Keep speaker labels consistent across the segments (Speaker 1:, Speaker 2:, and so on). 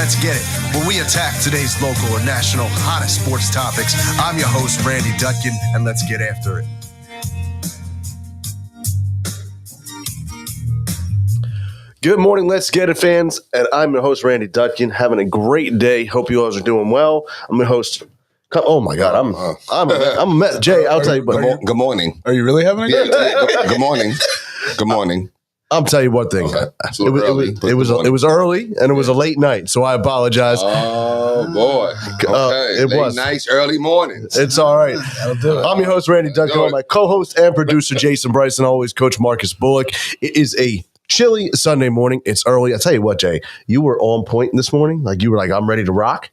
Speaker 1: let's get it. When we attack today's local and national hottest sports topics, I'm your host, Randy Dutkin, and let's get after it.
Speaker 2: Good morning, Let's Get It fans, and I'm your host, Randy Dutkin, having a great day. Hope you all are doing well. I'm your host. Oh my God, I'm a mess. Jay, I'll tell you what.
Speaker 3: Good morning.
Speaker 4: Are you really having a good day?
Speaker 3: Good morning. Good morning.
Speaker 2: I'll tell you one thing.
Speaker 3: Okay.
Speaker 2: It was early and it was a late night, so I apologize.
Speaker 3: Oh boy. Okay.
Speaker 2: It
Speaker 3: Late
Speaker 2: was
Speaker 3: nights, early mornings.
Speaker 2: It's all right.
Speaker 4: That'll do it.
Speaker 2: I'm your host, Randy Dutkin. My co-host and producer, Jason Bryson, always Coach Marcus Bullock. It is a chilly Sunday morning. It's early. I tell you what, Jay, you were on point this morning. Like you were like, I'm ready to rock.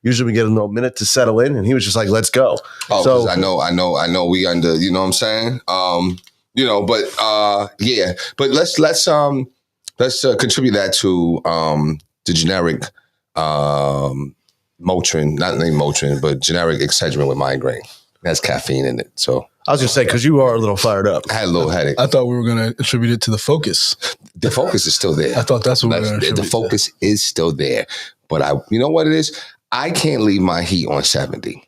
Speaker 2: Usually we get a little minute to settle in, and he was just like, let's go.
Speaker 3: Oh,
Speaker 2: so
Speaker 3: I know we under, you know what I'm saying? But let's contribute that to the generic Motrin, not named Motrin, but generic Excedrin with migraine. That's caffeine in it. So
Speaker 2: I was going to say, because you are a little fired up.
Speaker 3: I had a little headache.
Speaker 4: I thought we were going to attribute it to the focus.
Speaker 3: The focus is still there.
Speaker 4: I thought that's what we were going to attribute
Speaker 3: The focus is still there. But you know what it is? I can't leave my heat on 70.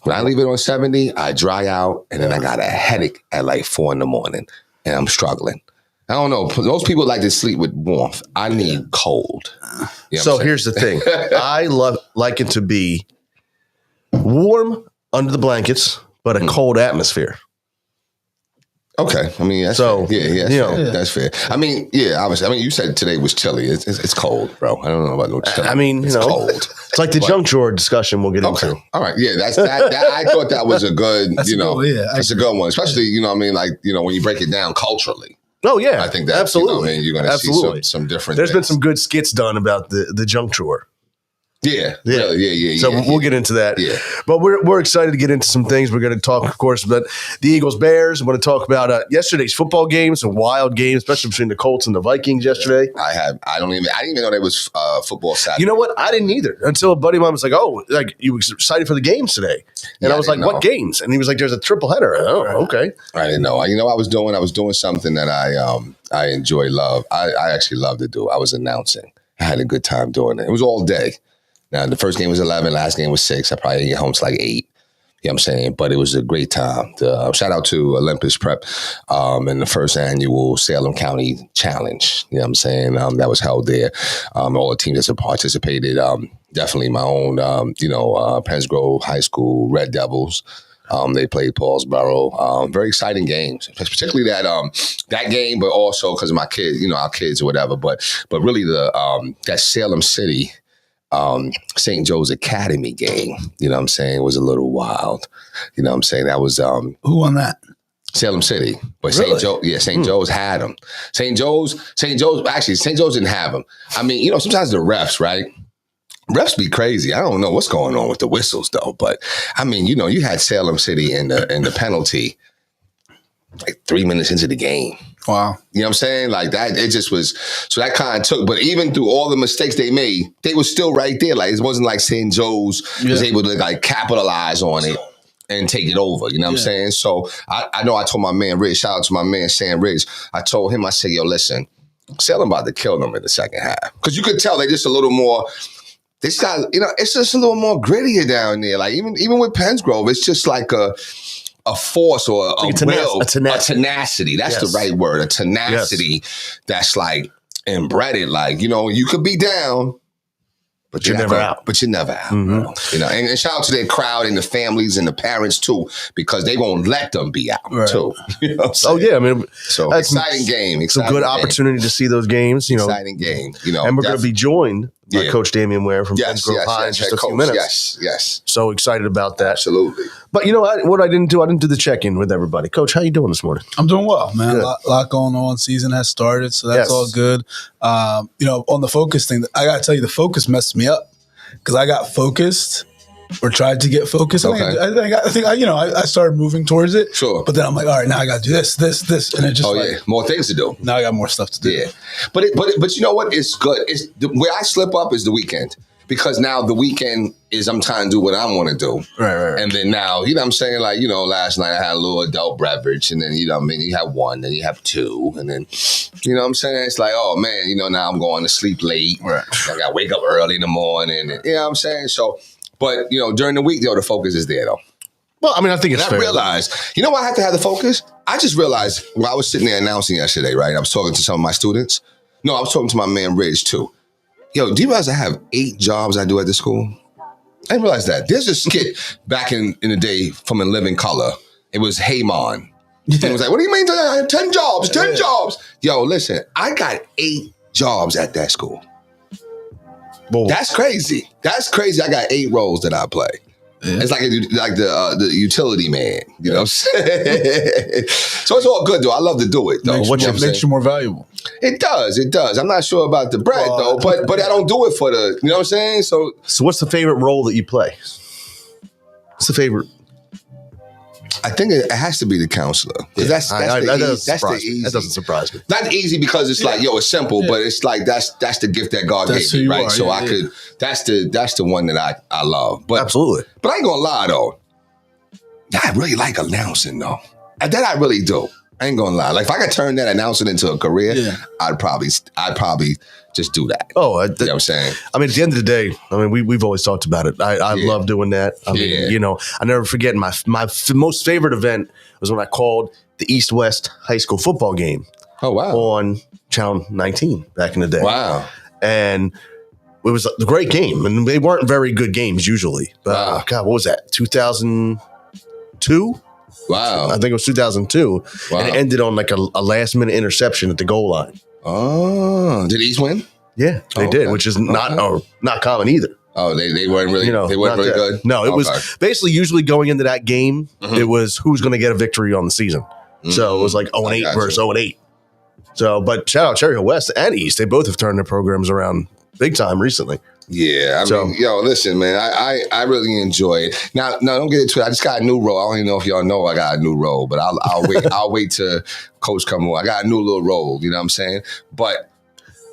Speaker 3: When I leave it on 70, I dry out, and then I got a headache at like 4 a.m, and I'm struggling. I don't know. Most people like to sleep with warmth. I need cold. You know
Speaker 2: So here's the thing. I like it to be warm under the blankets, but a cold atmosphere.
Speaker 3: Okay, I mean, that's
Speaker 2: so
Speaker 3: fair. That's fair. I mean, obviously. I mean, you said today was chilly. It's cold, bro. I don't know about no chilly.
Speaker 2: I mean,
Speaker 3: it's cold.
Speaker 2: It's like the junk drawer discussion we'll get into.
Speaker 3: All right, yeah, that I thought that was a good, that's a good one. Especially, what I mean, like, when you break it down culturally.
Speaker 2: Oh yeah,
Speaker 3: I think that
Speaker 2: absolutely.
Speaker 3: You're going to see some different.
Speaker 2: There's
Speaker 3: things.
Speaker 2: been some good skits done about the junk drawer.
Speaker 3: Yeah. So
Speaker 2: we'll get into that.
Speaker 3: Yeah.
Speaker 2: But we're excited to get into some things. We're going to talk, of course, about the Eagles-Bears. We're going to talk about yesterday's football game, some wild games, especially between the Colts and the Vikings yesterday.
Speaker 3: I didn't even know there was football Saturday.
Speaker 2: You know what? I didn't either until a buddy of mine was like, "Oh, like you were excited for the games today?" And I was like, "What games?" And he was like, "There's a triple header." Oh, okay.
Speaker 3: I didn't know. You know, what I was doing something that I enjoy, love. I actually love to do. I was announcing. I had a good time doing it. It was all day. Now, the first game was 11, last game was 6. I probably didn't get home to like 8. You know what I'm saying? But it was a great time. Shout out to Olympus Prep and the first annual Salem County Challenge. You know what I'm saying? That was held there. All the teams that participated, definitely my own, Penns Grove High School Red Devils. They played Paulsboro. Very exciting games, particularly that game, but also because of my kids, our kids or whatever. But really that Salem City St. Joe's Academy game, you know what I'm saying, was a little wild. You know what I'm saying? That was
Speaker 4: who won that?
Speaker 3: Salem City. But
Speaker 4: really?
Speaker 3: St. Joe's had them. St. Joe's didn't have them. I mean, sometimes the refs, right? Refs be crazy. I don't know what's going on with the whistles though. But I mean, you had Salem City in the penalty like 3 minutes into the game.
Speaker 4: Wow.
Speaker 3: You know what I'm saying? Like that, it just was, so that kind of took, but even through all the mistakes they made, they were still right there. Like it wasn't like St. Joe's was able to like capitalize on it and take it over. You know what I'm saying? So I know I told my man Rich, shout out to my man Sam Rich. I told him, I said, yo, listen, Salem about to kill them in the second half. Because you could tell they just a little more, this guy, it's just a little more grittier down there. Like even with Penns Grove, it's just like a force or a will, a tenacity. That's the right word. A tenacity that's like embedded. Like, you could be down, but you're never out. But you're never out. Mm-hmm. And shout out to their crowd and the families and the parents too, because they won't let them be out too.
Speaker 2: Oh yeah, I mean,
Speaker 3: so that's exciting game.
Speaker 2: It's a good opportunity to see those games.
Speaker 3: Exciting game.
Speaker 2: And we're going to be joined by Coach Damian Ware from Penns Grove High in just a few minutes.
Speaker 3: Yes.
Speaker 2: So excited about that.
Speaker 3: Absolutely.
Speaker 2: But what I didn't do the check-in with everybody. Coach, how you doing this morning?
Speaker 4: I'm doing well, man. A lot going on. Season has started, so that's all good. On the focus thing, I got to tell you, the focus messed me up because I got focused or tried to get focused.
Speaker 3: Okay.
Speaker 4: I think I started moving towards it. Sure. But then I'm like, all right, now I got to do this, and it just
Speaker 3: more things to do.
Speaker 4: Now I got more stuff to do.
Speaker 3: Yeah, but you know what? It's good. Where I slip up is the weekend. because now the weekend is I'm trying to do what I want to do.
Speaker 2: Right.
Speaker 3: And then now, you know what I'm saying? Like, you know, last night I had a little adult beverage, and then, you know what I mean? You have one, then you have two, and then, you know what I'm saying? It's like, oh man, you know, now I'm going to sleep late.
Speaker 2: Right.
Speaker 3: I got to wake up early in the morning, and, you know what I'm saying? So, but, you know, during the week, though, the focus is there, though.
Speaker 2: Well, I mean, I think it's
Speaker 3: And
Speaker 2: fair.
Speaker 3: I realized, you know why I have to have the focus? I just realized while I was sitting there announcing yesterday, right? I was talking to some of my students. No, I was talking to my man Ridge too. Yo, do you realize I have 8 jobs I do at the school? I didn't realize that. There's a skit back in the day from In Living Color. It was Haymon. And it was like, what do you mean? I have 10 jobs, 10 jobs. Yo, listen, I got 8 jobs at that school.
Speaker 2: Well,
Speaker 3: That's crazy. That's crazy. I got 8 roles that I play. Yeah. It's like the utility man, you know what I'm saying? So it's all good, though. I love to do it, though.
Speaker 4: Makes you more valuable.
Speaker 3: It does. I'm not sure about the bread, though, but I don't do it for the, you know what I'm saying? So
Speaker 2: what's the favorite role that you play? What's the favorite?
Speaker 3: I think it has to be the counselor. That's the easy.
Speaker 2: That doesn't surprise me.
Speaker 3: Not easy because it's like, yo, it's simple, but it's like that's the gift that God gave me, right? So I could. That's the one that I love. But
Speaker 2: absolutely.
Speaker 3: But I ain't gonna lie though. I really like announcing though. That I really do. I ain't gonna lie. Like if I could turn that announcing into a career, I'd probably just do that.
Speaker 2: Oh,
Speaker 3: you know what I'm saying?
Speaker 2: I mean, at the end of the day, I mean, we've always talked about it. I love doing that. I mean, you know, I never forget my most favorite event was when I called the East-West high school football game.
Speaker 3: Oh, wow.
Speaker 2: On Channel 19 back in the day.
Speaker 3: Wow.
Speaker 2: And it was a great game. And they weren't very good games usually. But God, what was that? 2002?
Speaker 3: Wow.
Speaker 2: I think it was 2002. Wow. And it ended on like a last-minute interception at the goal line.
Speaker 3: Oh, did East win?
Speaker 2: Yeah, they did, which is not common either.
Speaker 3: Oh, they weren't really, they weren't really good?
Speaker 2: No, it was basically usually going into that game, it was who's going to get a victory on the season. So it was like 0-8 versus 0-8. So, but shout out Cherry Hill West and East. They both have turned their programs around big time recently.
Speaker 3: Yeah, I mean, yo, listen, man, I really enjoy it. Now, don't get into it. I just got a new role. I don't even know if y'all know I got a new role, but I'll wait. I'll wait till Coach come on. I got a new little role. You know what I'm saying? But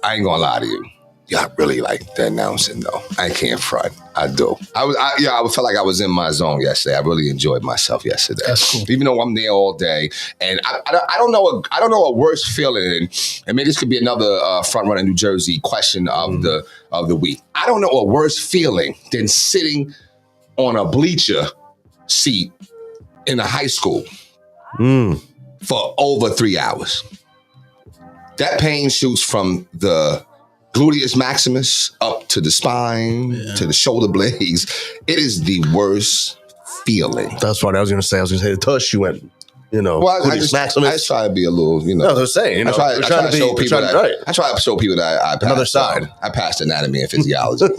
Speaker 3: I ain't gonna lie to you. Y'all really like the announcing though. I can't front. I do. I felt like I was in my zone yesterday. I really enjoyed myself yesterday. That's cool. Even though I'm there all day, and I don't know a worse feeling. And maybe this could be another front runner New Jersey question of the week. I don't know a worse feeling than sitting on a bleacher seat in a high school for over 3 hours. That pain shoots from the gluteus maximus up to the spine, to the shoulder blades. It is the worst feeling.
Speaker 2: That's what I was going to say. The tush you went, you know.
Speaker 3: Well, I just try to be a little, you know.
Speaker 2: No, they're saying, you know. I try to show people that I another side.
Speaker 3: I passed anatomy and physiology.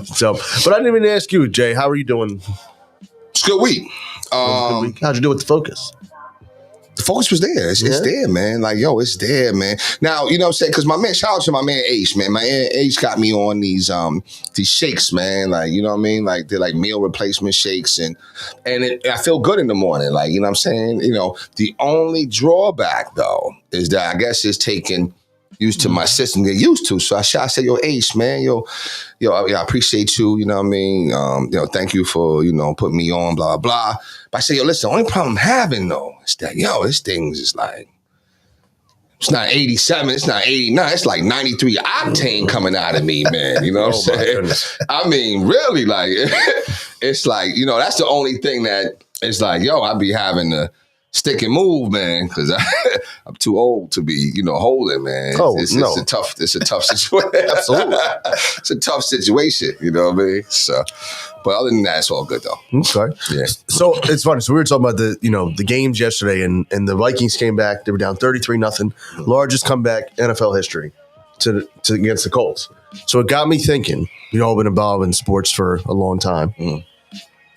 Speaker 2: So, but I didn't even ask you, Jay, how are you doing?
Speaker 3: It's a good week.
Speaker 2: How'd you do with the focus?
Speaker 3: The focus was there. It's there, man. Like, yo, it's there, man. Now, you know what I'm saying? Because my man, shout out to my man H, man. My man H got me on these shakes, man. Like, you know what I mean? Like, they're like meal replacement shakes. And I feel good in the morning. Like, you know what I'm saying? You know, the only drawback, though, is that I guess it's taking used to my system get used to. So I said, yo, Ace, man, I appreciate you, you know what I mean? Thank you for, putting me on, blah, blah. But I said, yo, listen, the only problem I'm having, though, is that, this thing is like, it's not 87, it's not 89, it's like 93 octane coming out of me, man. You know what I'm saying? I mean, really, like, it's like, that's the only thing that it's like, I be having to stick and move, man, because I'm too old to be, holding, man. It's a tough situation.
Speaker 2: Absolutely.
Speaker 3: It's a tough situation, you know what I mean? So, but other than that, it's all good though.
Speaker 2: Okay.
Speaker 3: Yeah.
Speaker 2: So it's funny. So we were talking about the games yesterday, and the Vikings came back. They were down 33-0, largest comeback NFL history to against the Colts. So it got me thinking. We've all been involved in sports for a long time.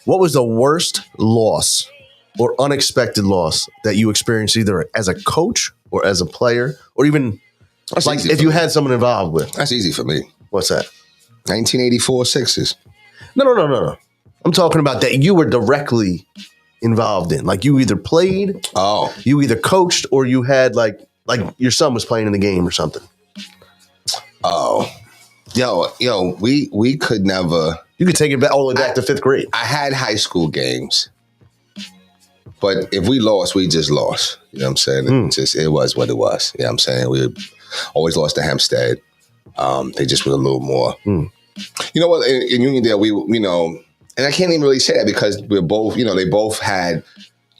Speaker 2: What was the worst loss or unexpected loss that you experienced either as a coach or as a player, or even like if you had someone involved with?
Speaker 3: That's easy for me.
Speaker 2: What's that?
Speaker 3: 1984 Sixers.
Speaker 2: No. I'm talking about that you were directly involved in. Like you either played, you either coached, or you had like your son was playing in the game or something.
Speaker 3: Oh. Yo, we could never.
Speaker 2: You could take it back all the way back to 5th grade.
Speaker 3: I had high school games, but if we lost, we just lost. You know what I'm saying? It was what it was. You know what I'm saying? We always lost to Hempstead. They just were a little more. You know what? In Uniondale, and I can't even really say that because we're both, they both had,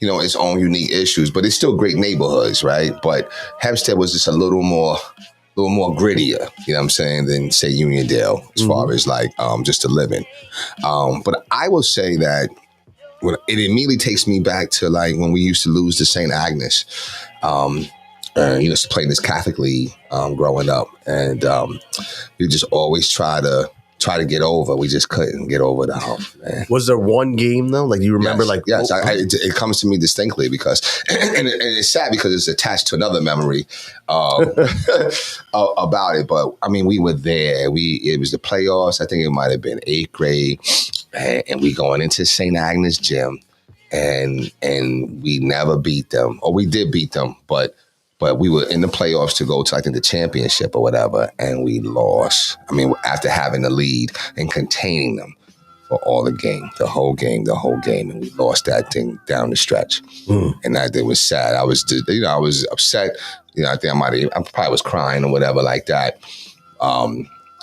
Speaker 3: its own unique issues, but it's still great neighborhoods, right? But Hempstead was just a little more grittier, you know what I'm saying, than say Uniondale as far as like just the living. But I will say that it immediately takes me back to like when we used to lose to St. Agnes. Playing this Catholic league growing up, and you just always try to get over. We just couldn't get over the hump, man.
Speaker 2: Was there one game though? Like you remember?
Speaker 3: Yes. It comes to me distinctly because, and it's sad because it's attached to another memory about it. But I mean, we were there. It was the playoffs. I think it might have been 8th grade, and we going into St. Agnes gym, and we never beat them, or we did beat them, but we were in the playoffs to go to, I think, the championship or whatever, and we lost. I mean, after having the lead and containing them for all the whole game, and we lost that thing down the stretch. And that thing was sad. I was upset. I think I probably was crying or whatever like that.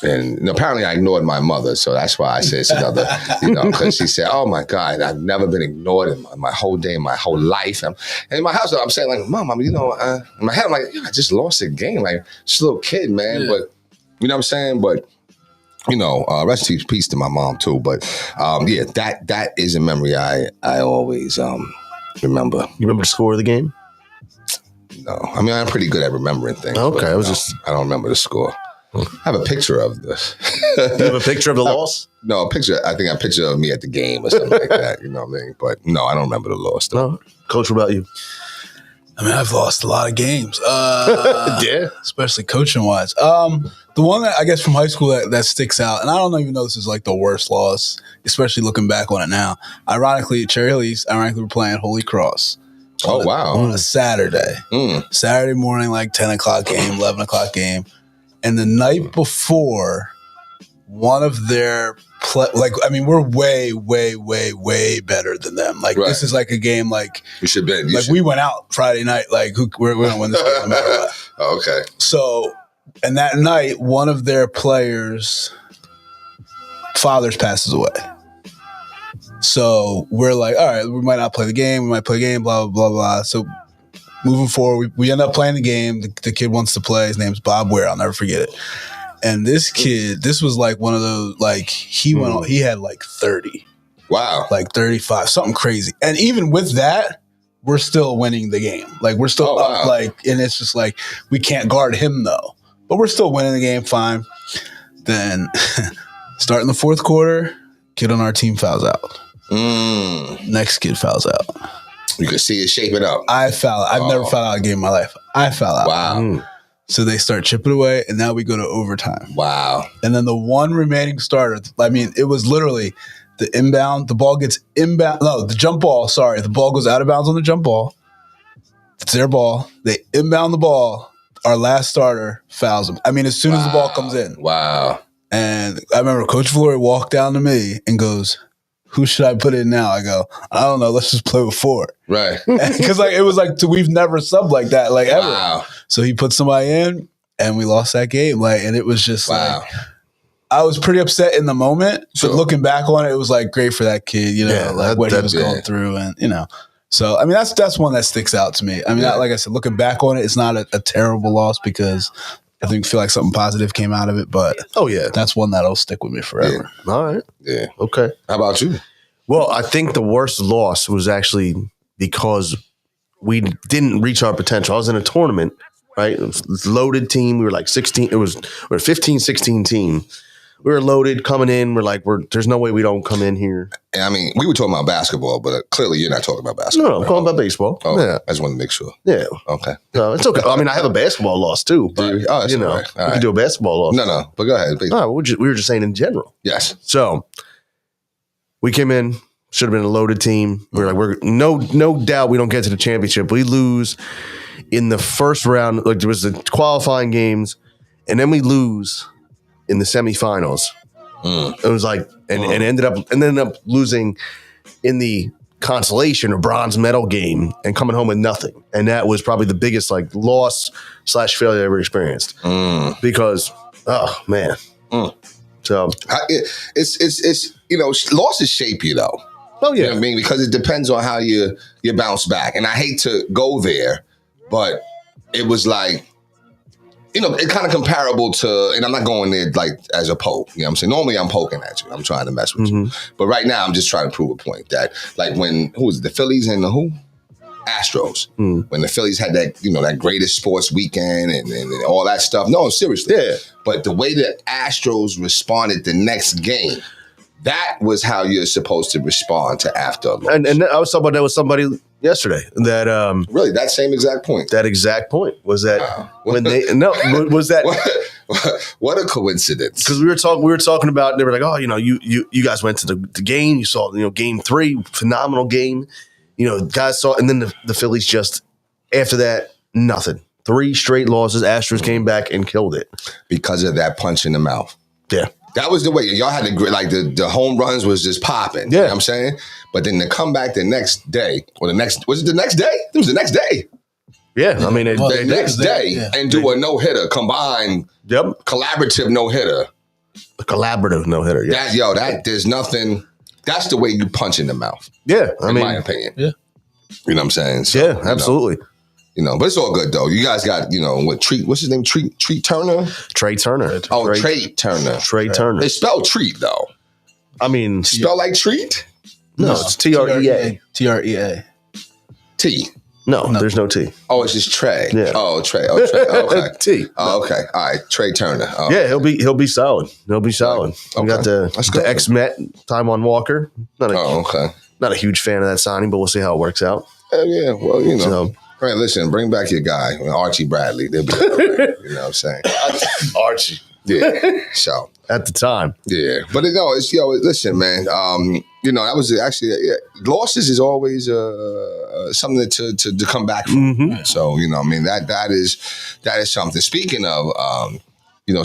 Speaker 3: And apparently I ignored my mother, so that's why I said it's another, because she said, "Oh my God, I've never been ignored in my whole day, my whole life." And in my house, I'm saying like, "Mom, in my head, I'm like, I just lost a game, like just a little kid, man." Yeah. But you know what I'm saying? But rest in peace to my mom too. But that is a memory I always remember.
Speaker 2: You remember the score of the game?
Speaker 3: No, I mean I'm pretty good at remembering things.
Speaker 2: Okay,
Speaker 3: I don't remember the score. I have a picture of this.
Speaker 2: You have a picture of the loss?
Speaker 3: No, a picture. I think a picture of me at the game or something like that. You know what I mean? But no, I don't remember the loss. Though.
Speaker 2: No. Coach, what about you?
Speaker 4: I mean, I've lost a lot of games.
Speaker 2: Yeah.
Speaker 4: Especially coaching wise. The one that I guess from high school that sticks out, and I don't even know this is like the worst loss, especially looking back on it now. Ironically, at Cherry Hills, we're playing Holy Cross.
Speaker 3: Oh, wow.
Speaker 4: On a Saturday. Saturday morning, like 10 o'clock game, 11 o'clock game. And the night before, one of their we're way, way, way, way better than them. Like This is like a game like
Speaker 3: we should be.
Speaker 4: We went out Friday night. Like we're gonna win this game no matter what.
Speaker 3: Oh, okay.
Speaker 4: So, and that night, one of their players' fathers passes away. So we're like, all right, we might not play the game. We might play the game. Blah blah blah blah. So. Moving forward, we end up playing the game. The kid wants to play. His name's Bob Ware. I'll never forget it. And this kid, this was like one of those, like he went on, he had like 30.
Speaker 3: Wow.
Speaker 4: Like 35, something crazy. And even with that, we're still winning the game. Like we're still up, and it's just like, we can't guard him though. But we're still winning the game fine. Then starting the 4th quarter, kid on our team fouls out. Next kid fouls out.
Speaker 3: You could see it shaping up.
Speaker 4: I foul out. I've never fouled out a game in my life. I foul out.
Speaker 3: Wow.
Speaker 4: So they start chipping away, and now we go to overtime.
Speaker 3: Wow.
Speaker 4: And then the one remaining starter, I mean, it was literally the inbound. The ball gets inbound. No, the jump ball. Sorry. The ball goes out of bounds on the jump ball. It's their ball. They inbound the ball. Our last starter fouls him. I mean, as soon as the ball comes in.
Speaker 3: Wow.
Speaker 4: And I remember Coach Flory walked down to me and goes, "Who should I put in now?" I go, "I don't know. Let's just play with 4."
Speaker 3: Right.
Speaker 4: Because it was like we've never subbed like that, like ever.
Speaker 3: Wow.
Speaker 4: So he put somebody in, and we lost that game. And it was just
Speaker 3: wow.
Speaker 4: like I was pretty upset in the moment,
Speaker 3: sure.
Speaker 4: but looking back on it, it was like great for that kid, what he was going through, and So I mean, that's one that sticks out to me. I mean, like I said, looking back on it, it's not a terrible loss because I feel like something positive came out of it, but that's one that'll stick with me forever.
Speaker 2: Yeah. All right.
Speaker 3: Yeah.
Speaker 2: Okay.
Speaker 3: How about you?
Speaker 2: Well, I think the worst loss was actually because we didn't reach our potential. I was in a tournament, right? It was a loaded team. We were like 16. We're a 15, 16 team. We were loaded coming in. We're like, there's no way we don't come in here.
Speaker 3: And I mean, we were talking about basketball, but clearly you're not talking about basketball.
Speaker 2: No, I'm talking about baseball.
Speaker 3: Oh,
Speaker 2: yeah.
Speaker 3: I just wanted to make sure.
Speaker 2: Yeah.
Speaker 3: Okay.
Speaker 2: No, it's okay. I mean, I have a basketball loss too. But,
Speaker 3: we
Speaker 2: can do a basketball loss.
Speaker 3: No, but go ahead.
Speaker 2: No, we were just saying in general.
Speaker 3: Yes.
Speaker 2: So we came in, should have been a loaded team. We're no doubt we don't get to the championship. We lose in the first round. Like, there was the qualifying games, and then we lose in the semifinals. It was like, and ended up losing in the consolation or bronze medal game and coming home with nothing. And that was probably the biggest like loss / failure I ever experienced because, oh man. So
Speaker 3: it's losses shape you though.
Speaker 2: Oh yeah.
Speaker 3: You know what I mean? Because it depends on how you bounce back. And I hate to go there, but it was like, it's kind of comparable to, and I'm not going there like as a poke. You know what I'm saying? Normally I'm poking at you. I'm trying to mess with you. But right now I'm just trying to prove a point that like when, who was it, the Phillies and the who? Astros. When the Phillies had that, that greatest sports weekend and all that stuff. No, seriously.
Speaker 2: Yeah.
Speaker 3: But the way the Astros responded the next game, that was how you're supposed to respond to after a loss.
Speaker 2: And I was talking about that with somebody yesterday that
Speaker 3: really that same exact point.
Speaker 2: That exact point was that when
Speaker 3: what a coincidence.
Speaker 2: Because we were talking about, they were like, oh, you guys went to the game, you saw game 3, phenomenal game, guys saw, and then the Phillies just after that nothing, 3 straight losses. Astros came back and killed it
Speaker 3: because of that punch in the mouth.
Speaker 2: Yeah.
Speaker 3: That was the way. Y'all had the home runs was just popping.
Speaker 2: Yeah.
Speaker 3: You know what I'm saying? But then to come back the next day, was it the next day? It was the next day.
Speaker 2: Yeah. I mean,
Speaker 3: the next day and do a no-hitter, combined collaborative no-hitter.
Speaker 2: A collaborative no-hitter, yeah.
Speaker 3: There's nothing, that's the way you punch in the mouth.
Speaker 2: Yeah.
Speaker 3: In my opinion.
Speaker 4: Yeah.
Speaker 3: You know what I'm saying? So,
Speaker 2: yeah, absolutely.
Speaker 3: But it's all good though. You guys got, what's his name? Treat Turner?
Speaker 2: Trey Turner.
Speaker 3: Oh, Trey Turner.
Speaker 2: Trey Turner.
Speaker 3: They spell treat though.
Speaker 2: I mean,
Speaker 3: spell like treat?
Speaker 2: No, it's TREA.
Speaker 4: TREA.
Speaker 3: T.
Speaker 2: No, there's no T.
Speaker 3: Oh, it's just Trey.
Speaker 2: Yeah.
Speaker 3: Oh, Trey. Oh, Trey. Okay.
Speaker 2: T.
Speaker 3: Oh, okay. All right. Trey Turner. Oh.
Speaker 2: Yeah, he'll be solid. He'll be solid.
Speaker 3: Okay.
Speaker 2: We got the ex-Met, Taijuan Walker.
Speaker 3: Okay.
Speaker 2: Not a huge fan of that signing, but we'll see how it works out.
Speaker 3: Yeah, well, All right, listen, bring back your guy, Archie Bradley. They'll be you know what I'm saying?
Speaker 2: Archie.
Speaker 3: Yeah. So
Speaker 2: at the time.
Speaker 3: Yeah. But it's listen, man. That was actually losses is always something to come back from.
Speaker 2: Mm-hmm.
Speaker 3: So, that is something. Speaking of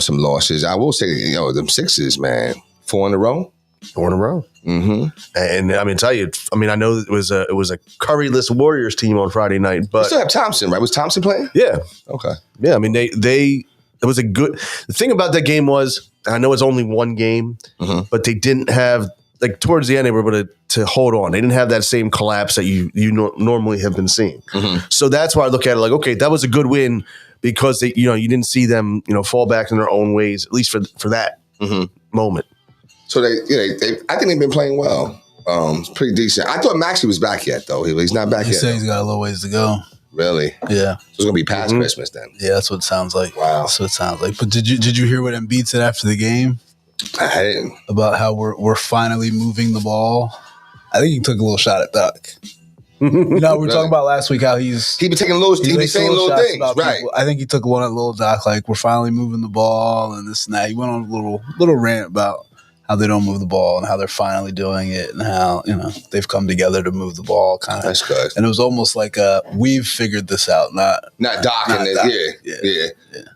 Speaker 3: some losses, I will say, them Sixers, man, 4 in a row.
Speaker 2: 4 in a row.
Speaker 3: Mm-hmm.
Speaker 2: And I know it was a Curryless Warriors team on Friday night, but
Speaker 3: you still have Thompson, right? Was Thompson playing?
Speaker 2: Yeah.
Speaker 3: Okay.
Speaker 2: Yeah, I mean it was a good. The thing about that game was, I know it's only one game, but they didn't have, like, towards the end they were able to hold on. They didn't have that same collapse that you normally have been seeing. So that's why I look at it like, okay, that was a good win because they, you didn't see them, fall back in their own ways, at least for that moment.
Speaker 3: So I think they've been playing well. It's pretty decent. I thought Maxey was back yet, though. He's not back yet.
Speaker 4: He said he's got a little ways to go.
Speaker 3: Really?
Speaker 4: Yeah.
Speaker 3: So it's gonna be past Christmas then.
Speaker 4: Yeah, that's what it sounds like.
Speaker 3: Wow.
Speaker 4: That's what it sounds like. But did you hear what Embiid said after the game?
Speaker 3: I didn't.
Speaker 4: About how we're finally moving the ball. I think he took a little shot at Duck. We were talking about last week how he
Speaker 3: be taking he be saying little things, right?
Speaker 4: People. I think he took one at Lil Doc, like, we're finally moving the ball and this and that. He went on a little rant about how they don't move the ball and how they're finally doing it and how, they've come together to move the ball kind of.
Speaker 3: That's good.
Speaker 4: And it was almost like we've figured this out, not
Speaker 3: Doc. Yeah.
Speaker 4: Yeah.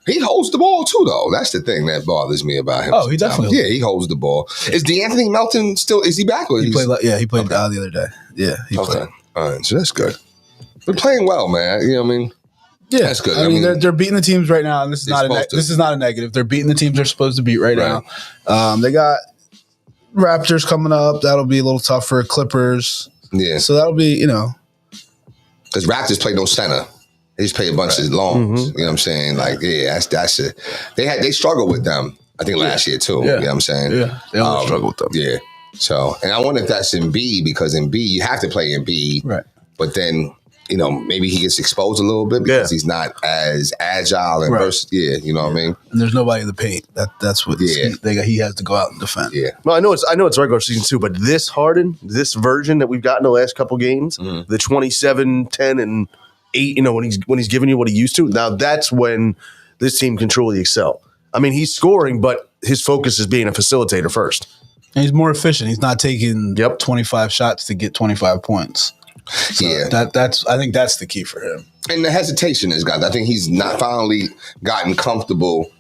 Speaker 3: He holds the ball too, though. That's the thing that bothers me about him.
Speaker 4: Oh, he definitely.
Speaker 3: Yeah, he holds the ball. Is DeAnthony Melton still? Is he back? Or
Speaker 4: he played the other day. Yeah, he played.
Speaker 3: All right, so that's good. They're playing well, man. You know what I mean?
Speaker 4: Yeah,
Speaker 3: that's good.
Speaker 4: I mean, they're beating the teams right now, and this is not a negative. They're beating the teams they're supposed to beat right now. They got Raptors coming up. That'll be a little tougher. Clippers.
Speaker 3: Yeah.
Speaker 4: So that'll be,
Speaker 3: because Raptors play no center. They just play a bunch of longs. You know what I'm saying? Like, yeah, that's it. They struggled with them, I think, last year too.
Speaker 4: Yeah.
Speaker 3: You know what I'm saying?
Speaker 4: Yeah. They always struggle with them.
Speaker 3: Yeah. So, and I wonder if that's Embiid, because Embiid, you have to play Embiid.
Speaker 4: Right.
Speaker 3: But then, maybe he gets exposed a little bit because he's not as agile and versatile. Yeah, you know what I mean?
Speaker 4: And there's nobody in the paint. That's what he has to go out and defend.
Speaker 3: Yeah.
Speaker 2: Well, I know it's regular season too, but this Harden, this version that we've gotten the last couple games, the 27, 10, and 8, when he's giving you what he used to, now that's when this team can truly excel. I mean, he's scoring, but his focus is being a facilitator first.
Speaker 4: And he's more efficient. He's not taking 25 shots to get 25 points. So I think that's the key for him.
Speaker 3: And the hesitation is gone. I think he's not finally gotten comfortable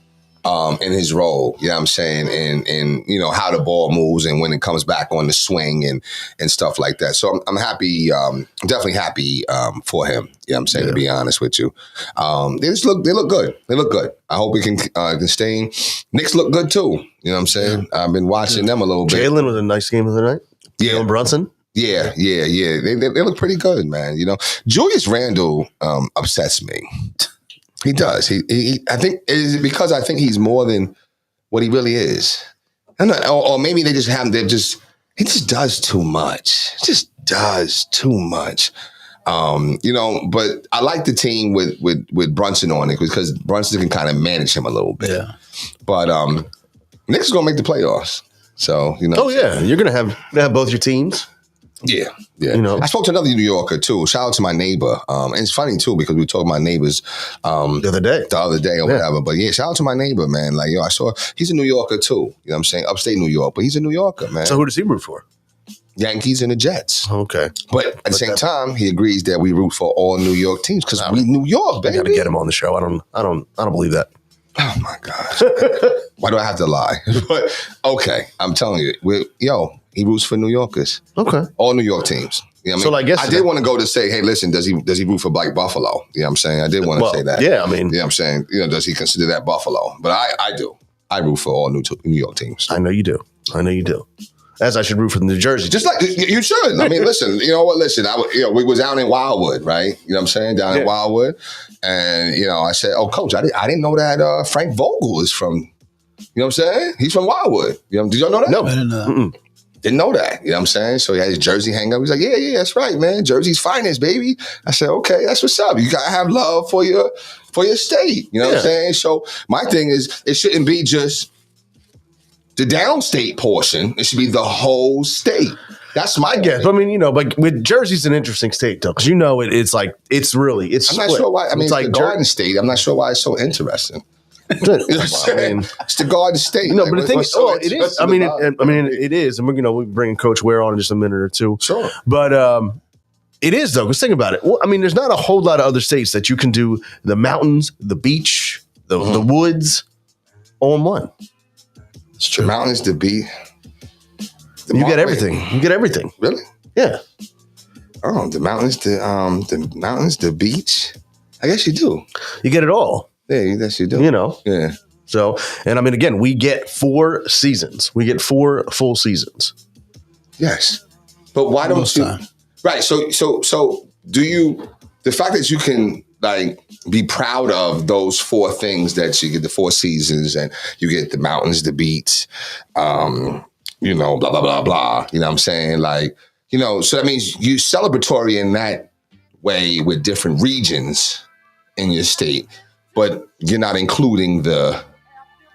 Speaker 3: in his role, you know what I'm saying, and you know, how the ball moves and when it comes back on the swing and stuff like that. So I'm happy, definitely happy for him. You know what I'm saying, to be honest with you. They look good. They look good. I hope we can stay. Knicks look good too. You know what I'm saying? I've been watching them a little bit.
Speaker 2: Jalen was a nice game of the night.
Speaker 3: Yeah.
Speaker 2: Brunson.
Speaker 3: Yeah. They look pretty good, man. You know, Julius Randle upsets me. He does. He I think is because I think he's more than what he really is. Or maybe they just haven't. He just does too much. Just does too much. You know, but I like the team with Brunson on it because Brunson can kind of manage him a little bit.
Speaker 4: Yeah.
Speaker 3: But Knicks is gonna make the playoffs. So, you know.
Speaker 2: Oh yeah, you're gonna have both your teams.
Speaker 3: Yeah.
Speaker 2: You know,
Speaker 3: I spoke to another New Yorker too. Shout out to my neighbor. And it's funny too because we talked about neighbors
Speaker 2: the other day
Speaker 3: or whatever. But yeah, shout out to my neighbor, man. Like, I saw he's a New Yorker too. You know what I'm saying? Upstate New York, but he's a New Yorker, man.
Speaker 2: So who does he root for?
Speaker 3: Yankees and the Jets.
Speaker 2: Okay.
Speaker 3: But at the same time, he agrees that we root for all New York teams because we New York, baby.
Speaker 2: I gotta get him on the show. I don't believe that.
Speaker 3: Oh my gosh. Why do I have to lie? But okay, I'm telling you, he roots for New Yorkers.
Speaker 2: Okay.
Speaker 3: All New York teams. You know what I mean? I did want to go to say, hey, listen, does he root for Black Buffalo? You know what I'm saying? I did want to say that.
Speaker 2: Yeah, I mean.
Speaker 3: You know what I'm saying? You know, does he consider that Buffalo? But I do. I root for all New York teams.
Speaker 2: I know you do. As I should root for New Jersey.
Speaker 3: Just like you should. I mean, listen, you know what? Listen, we was down in Wildwood, right? You know what I'm saying? Down in Wildwood. And, you know, I said, oh, coach, I didn't know that Frank Vogel is from, you know what I'm saying? He's from Wildwood. You know, did y'all know that?
Speaker 2: No.
Speaker 4: I didn't know that.
Speaker 3: Didn't know that. You know what I'm saying? So he had his jersey hang up. He's like, yeah, that's right, man. Jersey's finest, baby. I said, okay, that's what's up. You got to have love for your state. You know what I'm saying? So my thing is, it shouldn't be just the downstate portion. It should be the whole state. That's my
Speaker 2: guess. I mean, you know, but with Jersey's an interesting state, though, because you know it's I'm
Speaker 3: not sure why. I mean, it's like the Garden State. I'm not sure why it's so interesting. You know what I'm saying? It's the Garden State.
Speaker 2: No, but the thing is, it is. I mean, it is. And we're bringing Coach Ware on in just a minute or two.
Speaker 3: Sure.
Speaker 2: But it is, though, because think about it. Well, I mean, there's not a whole lot of other states that you can do the mountains, the beach, the woods all in one.
Speaker 3: It's true. The mountains, the beach.
Speaker 2: You get everything. You get everything.
Speaker 3: Really?
Speaker 2: Yeah.
Speaker 3: Oh, the mountains, the beach. I guess you do.
Speaker 2: You get it all.
Speaker 3: Yeah, yes, you do.
Speaker 2: You know.
Speaker 3: Yeah.
Speaker 2: So, and I mean, again, we get 4 seasons. We get 4 full seasons.
Speaker 3: Yes. But why don't you? Time. Right. So do you? The fact that you can like be proud of those 4 things that you get the 4 seasons and you get the mountains, the beach, you know, blah, blah, blah, blah. You know what I'm saying? Like, you know, so that means you celebratory in that way with different regions in your state, but you're not including the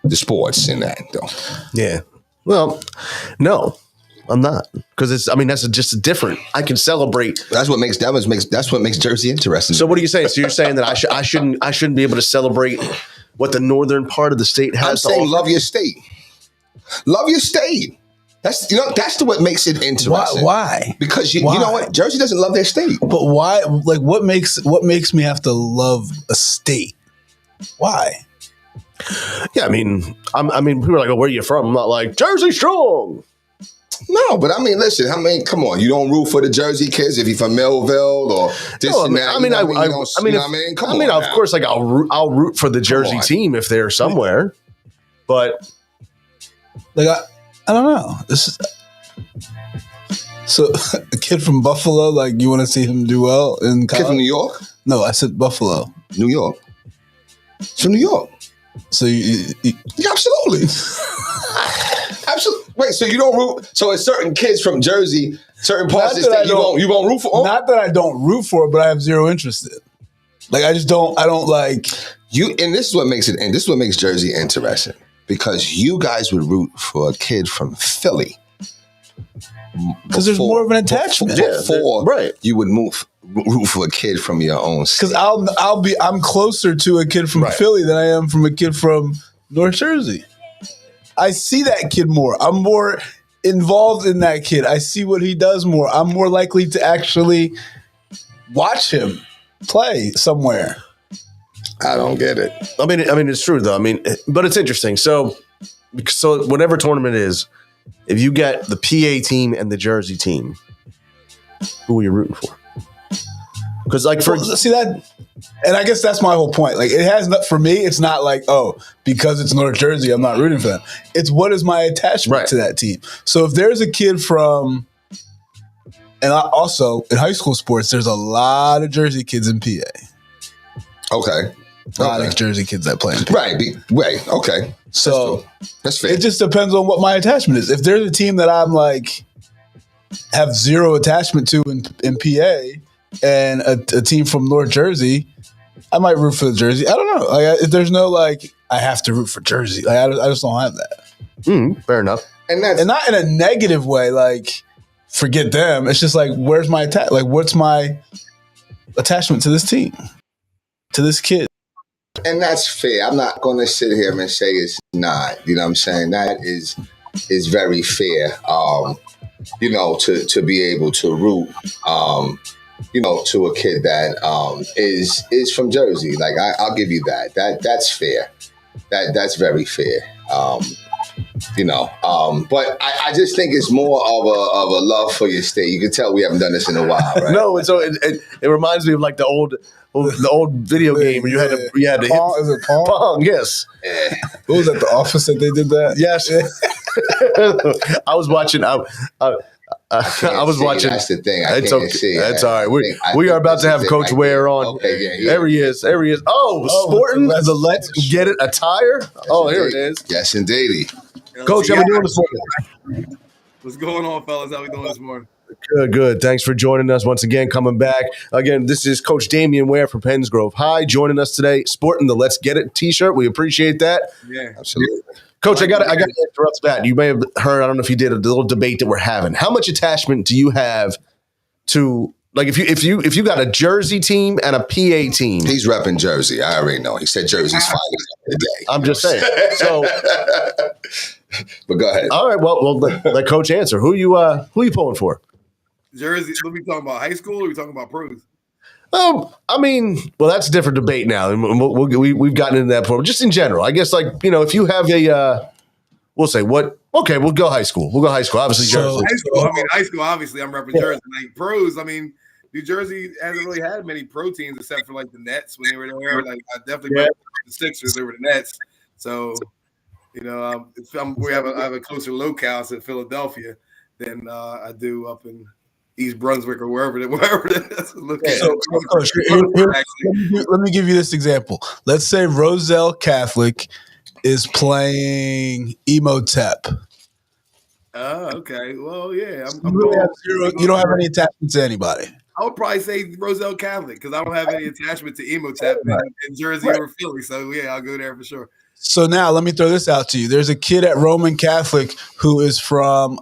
Speaker 3: sports in that, though.
Speaker 2: Yeah. Well, no, I'm not. Because that's just different. I can celebrate.
Speaker 3: That's what makes Jersey interesting.
Speaker 2: So what are you saying? So you're saying that I shouldn't be able to celebrate what the northern part of the state has
Speaker 3: I'm
Speaker 2: to
Speaker 3: saying
Speaker 2: offer?
Speaker 3: Love your state. Love your state. That's what makes it interesting.
Speaker 4: Why?
Speaker 3: Because you know what? Jersey doesn't love their state.
Speaker 4: But why? Like, what makes me have to love a state? Why?
Speaker 2: Yeah, I mean, people are like, "Oh, where are you from?" I'm not like Jersey strong.
Speaker 3: No, but I mean, listen. I mean, come on. You don't root for the Jersey kids if you're from Millville or this and that. Come on.
Speaker 2: Of course, like I'll root for the Jersey team if they're somewhere, but
Speaker 4: like I don't know. So a kid from Buffalo, like you want to see him do well in college?
Speaker 3: Kid from New York?
Speaker 4: No, I said Buffalo.
Speaker 3: New York. It's from New York.
Speaker 4: So you
Speaker 3: absolutely. Absolutely. Wait, so you don't root? So it's certain kids from Jersey, certain parts of the state you won't root for?
Speaker 4: Not that I don't root for it, but I have zero interest in. Like I don't like
Speaker 3: you. And this is what makes it. And this is what makes Jersey interesting because you guys would root for a kid from Philly
Speaker 4: because there's more of an attachment.
Speaker 3: Before
Speaker 2: right,
Speaker 3: you would root for a kid from your own state.
Speaker 4: Because I'm closer to a kid from Philly than I am from a kid from North Jersey. I see that kid more. I'm more involved in that kid. I see what he does more. I'm more likely to actually watch him play somewhere.
Speaker 3: I don't get it.
Speaker 2: I mean, it's true though. I mean, but it's interesting. So whatever tournament is, if you get the PA team and the Jersey team, who are you rooting for? Because
Speaker 4: see that, and I guess that's my whole point. Like it has not for me. It's not like because it's North Jersey, I'm not rooting for them. It's what is my attachment to that team. So if there's a kid from, and also in high school sports, there's a lot of Jersey kids in PA.
Speaker 3: Okay.
Speaker 4: A lot of Jersey kids that play in PA.
Speaker 3: Right. Okay.
Speaker 4: So
Speaker 3: that's fair.
Speaker 4: It just depends on what my attachment is. If there's a team that I'm like have zero attachment to in PA and a team from North Jersey, I might root for the Jersey. I don't know. Like, there's no like I have to root for Jersey. Like I just don't have that.
Speaker 2: Fair enough.
Speaker 3: And
Speaker 4: not in a negative way. Like forget them. It's just like where's my like what's my attachment to this team, to this kid.
Speaker 3: And that's fair. I'm not going to sit here and say it's not. You know what I'm saying? That is very fair. To be able to root, to a kid that is from Jersey. Like I'll give you that. That's fair. That's very fair. But I just think it's more of a love for your state. You can tell we haven't done this in a while, right?
Speaker 2: No, and so it reminds me of like the old video game where you had to
Speaker 4: Pong,
Speaker 2: hit
Speaker 4: is it Pong?
Speaker 2: Pong, yes.
Speaker 3: Yeah.
Speaker 4: What was that? The Office that they did that?
Speaker 2: Yes. I was watching. I was watching.
Speaker 3: That's the thing. I can't see.
Speaker 2: That's all right. We are about to have Coach Ware on.
Speaker 3: Okay, yeah.
Speaker 2: There he is. Sporting the Let's Get It attire. Here it is.
Speaker 3: Yes, indeedy.
Speaker 2: Coach, how we doing this morning?
Speaker 5: What's going on, fellas? How we doing this morning?
Speaker 2: Good. Thanks for joining us once again, coming back. Again, this is Coach Damian Ware from Penns Grove High joining us today, sporting the Let's Get It t-shirt. We appreciate that.
Speaker 5: Yeah.
Speaker 3: Absolutely.
Speaker 2: Coach, I got to interrupt that. You may have heard, I don't know if you did, a little debate that we're having. How much attachment do you have to, like, if you got a Jersey team and a PA team?
Speaker 3: He's repping Jersey. I already know. He said Jersey's fine today.
Speaker 2: I'm just saying. So,
Speaker 3: but go ahead.
Speaker 2: All right. Well, let Coach answer. Who you pulling for?
Speaker 5: Jersey. Are we talking about high school or are we talking about pros?
Speaker 2: I mean, well, that's a different debate now, and we've gotten into that before. Just in general, I guess, like, if you have we'll say what? Okay, we'll go high school. Obviously, Jersey.
Speaker 5: High school. Obviously, I'm repping Jersey. Like pros, I mean, New Jersey hasn't really had many pro teams except for like the Nets when they were there. Like I definitely rep the Sixers over the Nets. So, I have a closer locale in Philadelphia than I do up in East Brunswick or wherever it is.
Speaker 4: Coach, let me give you this example. Let's say Roselle Catholic is playing Emotep.
Speaker 5: Okay. Well, yeah.
Speaker 4: You don't have any attachment to anybody.
Speaker 5: I would probably say Roselle Catholic because I don't have any attachment to Emotep in Jersey or Philly. So, yeah, I'll go there for sure.
Speaker 4: So now let me throw this out to you. There's a kid at Roman Catholic who is from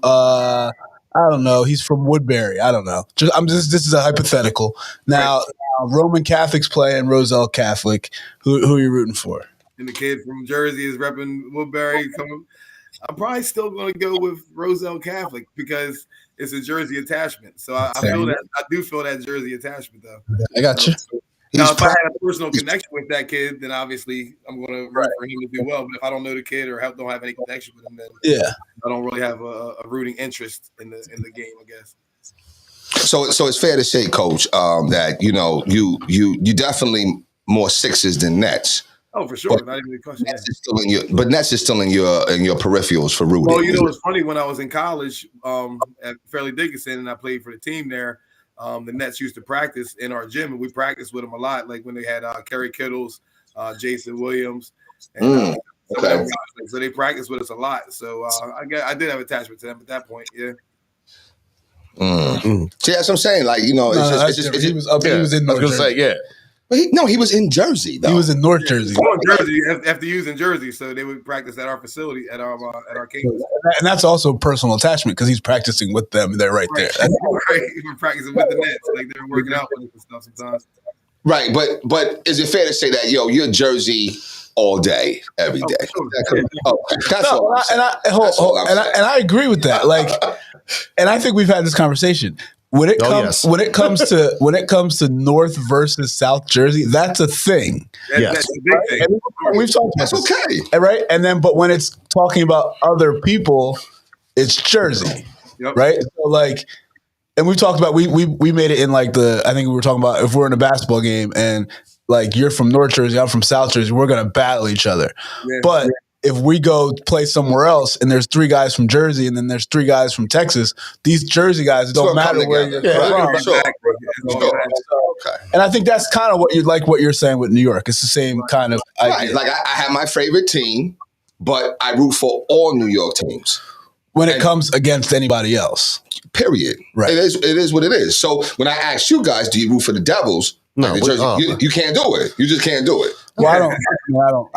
Speaker 4: I don't know. He's from Woodbury. I don't know. This is a hypothetical. Now, Roman Catholic's playing Roselle Catholic. Who are you rooting for?
Speaker 5: And the kid from Jersey is repping Woodbury. I'm probably still going to go with Roselle Catholic because it's a Jersey attachment. So I do feel that Jersey attachment, though.
Speaker 4: I got you.
Speaker 5: Now, if I had a personal connection with that kid, then obviously I'm going to root for him to do well. But if I don't know the kid or don't have any connection with him, then I don't really have a rooting interest in the game, I guess.
Speaker 3: So it's fair to say, Coach, that you definitely more Sixers than Nets.
Speaker 5: Oh, for sure. Not even a question.
Speaker 3: Nets is still Nets is still in your peripherals for rooting.
Speaker 5: Well, it's funny when I was in college at Fairleigh Dickinson and I played for the team there. The Nets used to practice in our gym, and we practiced with them a lot. Like when they had Kerry Kittles, Jason Williams, and so they practiced with us a lot. So I did have attachment to them at that point. Yeah.
Speaker 3: See, that's what I'm saying. Like he was in North Jersey. But he was in Jersey, though.
Speaker 4: He was in North Jersey.
Speaker 5: Jersey, FDU's in Jersey, so they would practice at our facility at our campus.
Speaker 4: And that's also personal attachment because he's practicing with them. They're right there.
Speaker 5: Right. We're practicing with the Nets, like they're working out with us and stuff sometimes.
Speaker 3: Right, but is it fair to say that you're Jersey all day, every day?
Speaker 4: And I agree with that. Like, and I think we've had this conversation. when it
Speaker 2: Oh,
Speaker 4: comes
Speaker 2: yes.
Speaker 4: when it comes to North versus South Jersey, that's a thing.
Speaker 2: Yes.
Speaker 5: That's a big thing.
Speaker 4: And we've talked about
Speaker 3: That's
Speaker 4: this,
Speaker 3: okay.
Speaker 4: right? And then, but when it's talking about other people, it's Jersey,
Speaker 5: Yep.
Speaker 4: right? So like, and we've talked about we made it in like I think we were talking about if we're in a basketball game and like you're from North Jersey, I'm from South Jersey, we're gonna battle each other.
Speaker 5: Yeah.
Speaker 4: But if we go play somewhere else and there's 3 guys from Jersey and then there's 3 guys from Texas, these Jersey guys, it don't
Speaker 3: gonna come
Speaker 4: matter where you're
Speaker 3: together.
Speaker 4: from.
Speaker 3: Sure.
Speaker 5: Exactly. It's all
Speaker 3: Sure.
Speaker 5: that.
Speaker 3: Okay.
Speaker 4: And I think that's kind of what you're saying with New York. It's the same kind of
Speaker 3: Right.
Speaker 4: idea.
Speaker 3: Like I have my favorite team, but I root for all New York teams.
Speaker 4: When it comes against anybody else.
Speaker 3: Period.
Speaker 4: Right.
Speaker 3: It is what it is. So when I ask you guys, do you root for the Devils?
Speaker 2: No,
Speaker 3: Like the Jersey, you can't do it. You just can't do it.
Speaker 4: Well, I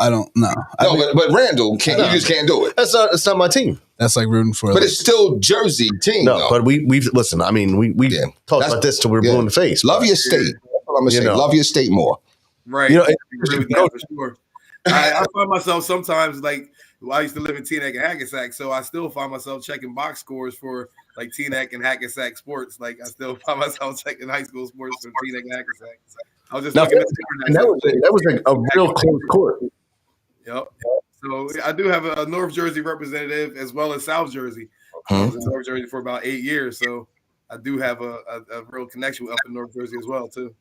Speaker 4: don't know.
Speaker 3: No, but Randall can't. You just can't do it.
Speaker 2: It's not my team.
Speaker 4: That's like rooting for.
Speaker 3: But it's still Jersey team.
Speaker 2: No,
Speaker 3: though.
Speaker 2: but we've listen. I mean, we
Speaker 3: Yeah.
Speaker 2: talked
Speaker 3: That's-
Speaker 2: about this till we're blue in the face.
Speaker 3: Love
Speaker 2: but-
Speaker 3: your state. That's what I'm gonna say.
Speaker 2: know.
Speaker 3: Love your state more.
Speaker 5: Right.
Speaker 2: You know,
Speaker 5: I agree with that for sure. I find myself sometimes like I used to live in Teaneck and Hackensack, so I still find myself checking box scores for like Teaneck and Hackensack sports. Like I still find myself checking high school sports for Teaneck and Hackensack. I was just
Speaker 2: Now,
Speaker 5: looking at
Speaker 2: and that was a real close court.
Speaker 5: Yep. So I do have a North Jersey representative as well as South Jersey. I was in North Jersey for about 8 years, so I do have a real connection up in North Jersey as well too.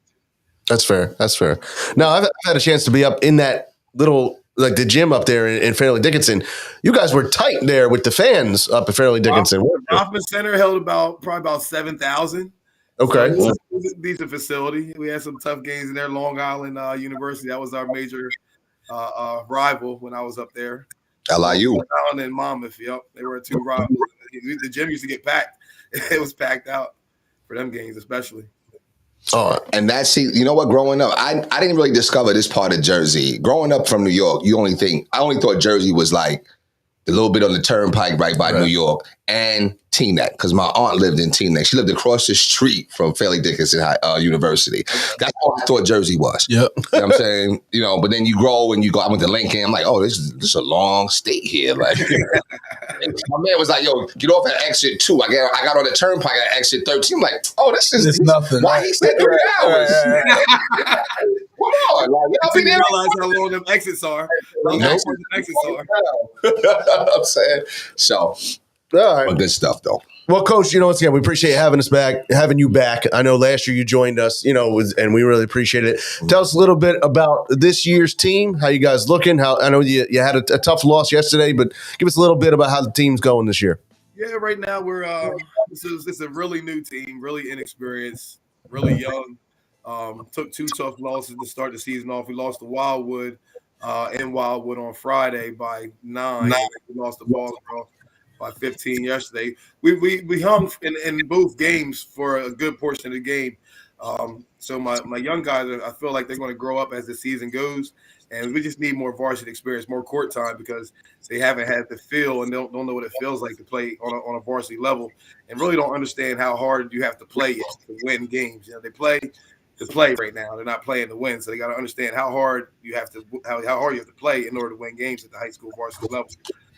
Speaker 2: That's fair. That's fair. Now I've had a chance to be up in that little like the gym up there in Fairleigh Dickinson. You guys were tight there with the fans up at Fairleigh Dickinson.
Speaker 5: Hoffman Center held probably about 7,000.
Speaker 2: Okay.
Speaker 5: So it was a decent facility. We had some tough games in there. Long Island University, that was our major rival when I was up there.
Speaker 3: LIU.
Speaker 5: Long Island and Monmouth, yep. They were 2 rivals. The gym used to get packed. It was packed out for them games, especially.
Speaker 2: Oh,
Speaker 3: And that's, you know what, growing up, I didn't really discover this part of Jersey. Growing up from New York, I only thought Jersey was like a little bit on the turnpike right by New York and Teaneck, because my aunt lived in Teaneck. She lived across the street from Fairleigh Dickinson University. That's all I thought Jersey was.
Speaker 4: Yep.
Speaker 3: You know what I'm saying? You know, but then you grow and you go, I went to Lincoln. I'm like, oh, this is a long state here. Like, my man was like, yo, get off at exit 2. I got on the turnpike at exit 13. I'm like, oh, this is
Speaker 4: It's nothing.
Speaker 3: Why he said 3 hours? Come on, like,
Speaker 5: I
Speaker 3: I'll be
Speaker 5: didn't
Speaker 3: there.
Speaker 5: realize how long them exits are. How long them exits are.
Speaker 3: I'm saying. So,
Speaker 2: all right.
Speaker 3: but good stuff though.
Speaker 2: Well, Coach, once again, we appreciate having you back. I know last year you joined us, and we really appreciate it. Tell us a little bit about this year's team. How you guys looking? I know you had a tough loss yesterday, but give us a little bit about how the team's going this year.
Speaker 5: Yeah, right now we're this is a really new team, really inexperienced, really young. Took 2 tough losses to start the season off. We lost to Wildwood in Wildwood on Friday by 9. We lost the ball by 15 yesterday. We hung in both games for a good portion of the game. So my young guys, I feel like they're going to grow up as the season goes, and we just need more varsity experience, more court time, because they haven't had the feel and don't know what it feels like to play on a varsity level, and really don't understand how hard you have to play to win games. They play to play right now. They're not playing to win, so they got to understand how hard you have to play in order to win games at the high school varsity level.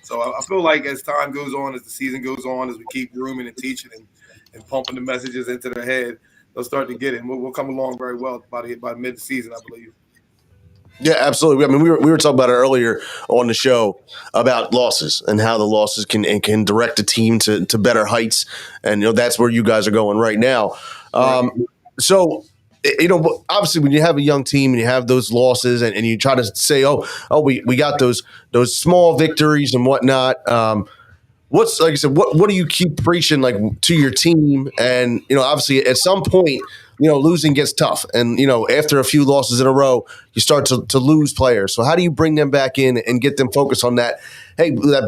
Speaker 5: So I feel like as time goes on, as the season goes on, as we keep grooming and teaching and pumping the messages into their head, they'll start to get it. And we'll come along very well by mid-season, I believe.
Speaker 2: Yeah, absolutely. I mean, we were talking about it earlier on the show about losses and how the losses can direct a team to better heights, and that's where you guys are going right now. So, obviously, when you have a young team and you have those losses, and you try to say, we got those small victories and whatnot. What's, like I said, what do you keep preaching like to your team? And obviously, at some point, losing gets tough, and after a few losses in a row, you start to lose players. So how do you bring them back in and get them focused on that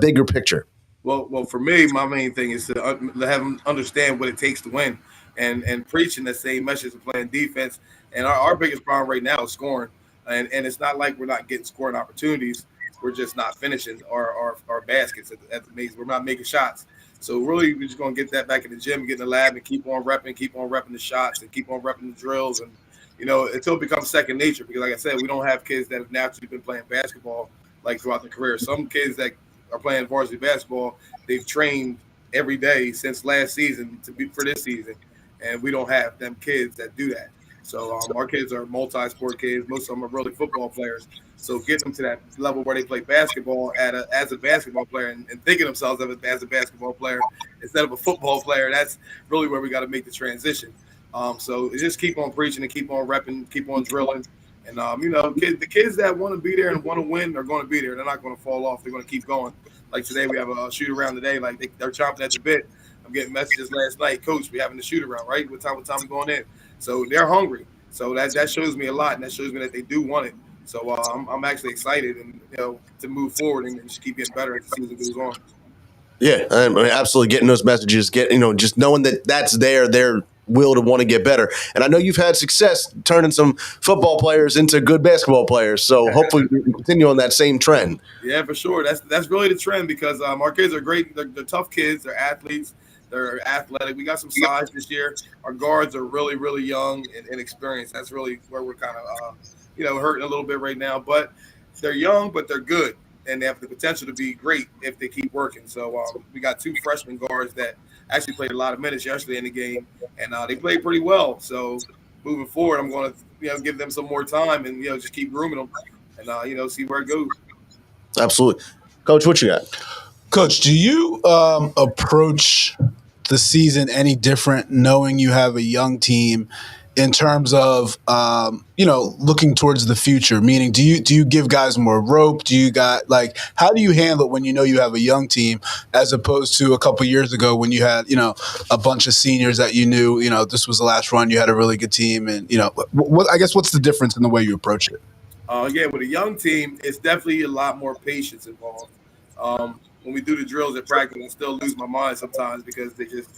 Speaker 2: bigger picture?
Speaker 5: Well, for me, my main thing is to have them understand what it takes to win, and preaching the same message of playing defense. And our biggest problem right now is scoring, and it's not like we're not getting scoring opportunities. We're just not finishing our baskets at the maze. We're not making shots. So really, we're just going to get that back in the gym, get in the lab, and keep on repping the shots, and keep on repping the drills, and until it becomes second nature. Because like I said, we don't have kids that have naturally been playing basketball like throughout their career. Some kids that are playing varsity basketball, they've trained every day since last season for this season, and we don't have them kids that do that. So our kids are multi-sport kids. Most of them are really football players. So get them to that level where they play basketball as a basketball player and thinking themselves as a basketball player instead of a football player. That's really where we got to make the transition. So just keep on preaching and keep on repping, keep on drilling. And, the kids that want to be there and want to win are going to be there. They're not going to fall off. They're going to keep going. Like today, we have a shoot around today. Like they're chomping at the bit. I'm getting messages last night. Coach, we having a shoot around, right? What time we going in? So they're hungry. So that shows me a lot, and that shows me that they do want it. So I'm actually excited and to move forward and just keep getting better as the season goes on.
Speaker 2: Yeah, I mean, absolutely getting those messages, just knowing that that's their will to want to get better. And I know you've had success turning some football players into good basketball players. So hopefully we can continue on that same trend.
Speaker 5: Yeah, for sure. That's really the trend because our kids are great. They're tough kids. They're athletes. They're athletic. We got some size this year. Our guards are really, really young and inexperienced. That's really where we're kind of, hurting a little bit right now. But they're young, but they're good. And they have the potential to be great if they keep working. So we got 2 freshman guards that actually played a lot of minutes yesterday in the game, and they played pretty well. So moving forward, I'm going to give them some more time and just keep grooming them and see where it goes.
Speaker 2: Absolutely, Coach. What you got?
Speaker 4: Coach, do you approach the season any different knowing you have a young team in terms of, looking towards the future? Meaning, do you give guys more rope? How do you handle it when you have a young team as opposed to a couple years ago when you had, a bunch of seniors that you knew, this was the last run, you had a really good team, and what's the difference in the way you approach it?
Speaker 5: With a young team, it's definitely a lot more patience involved. When we do the drills at practice, I still lose my mind sometimes because they just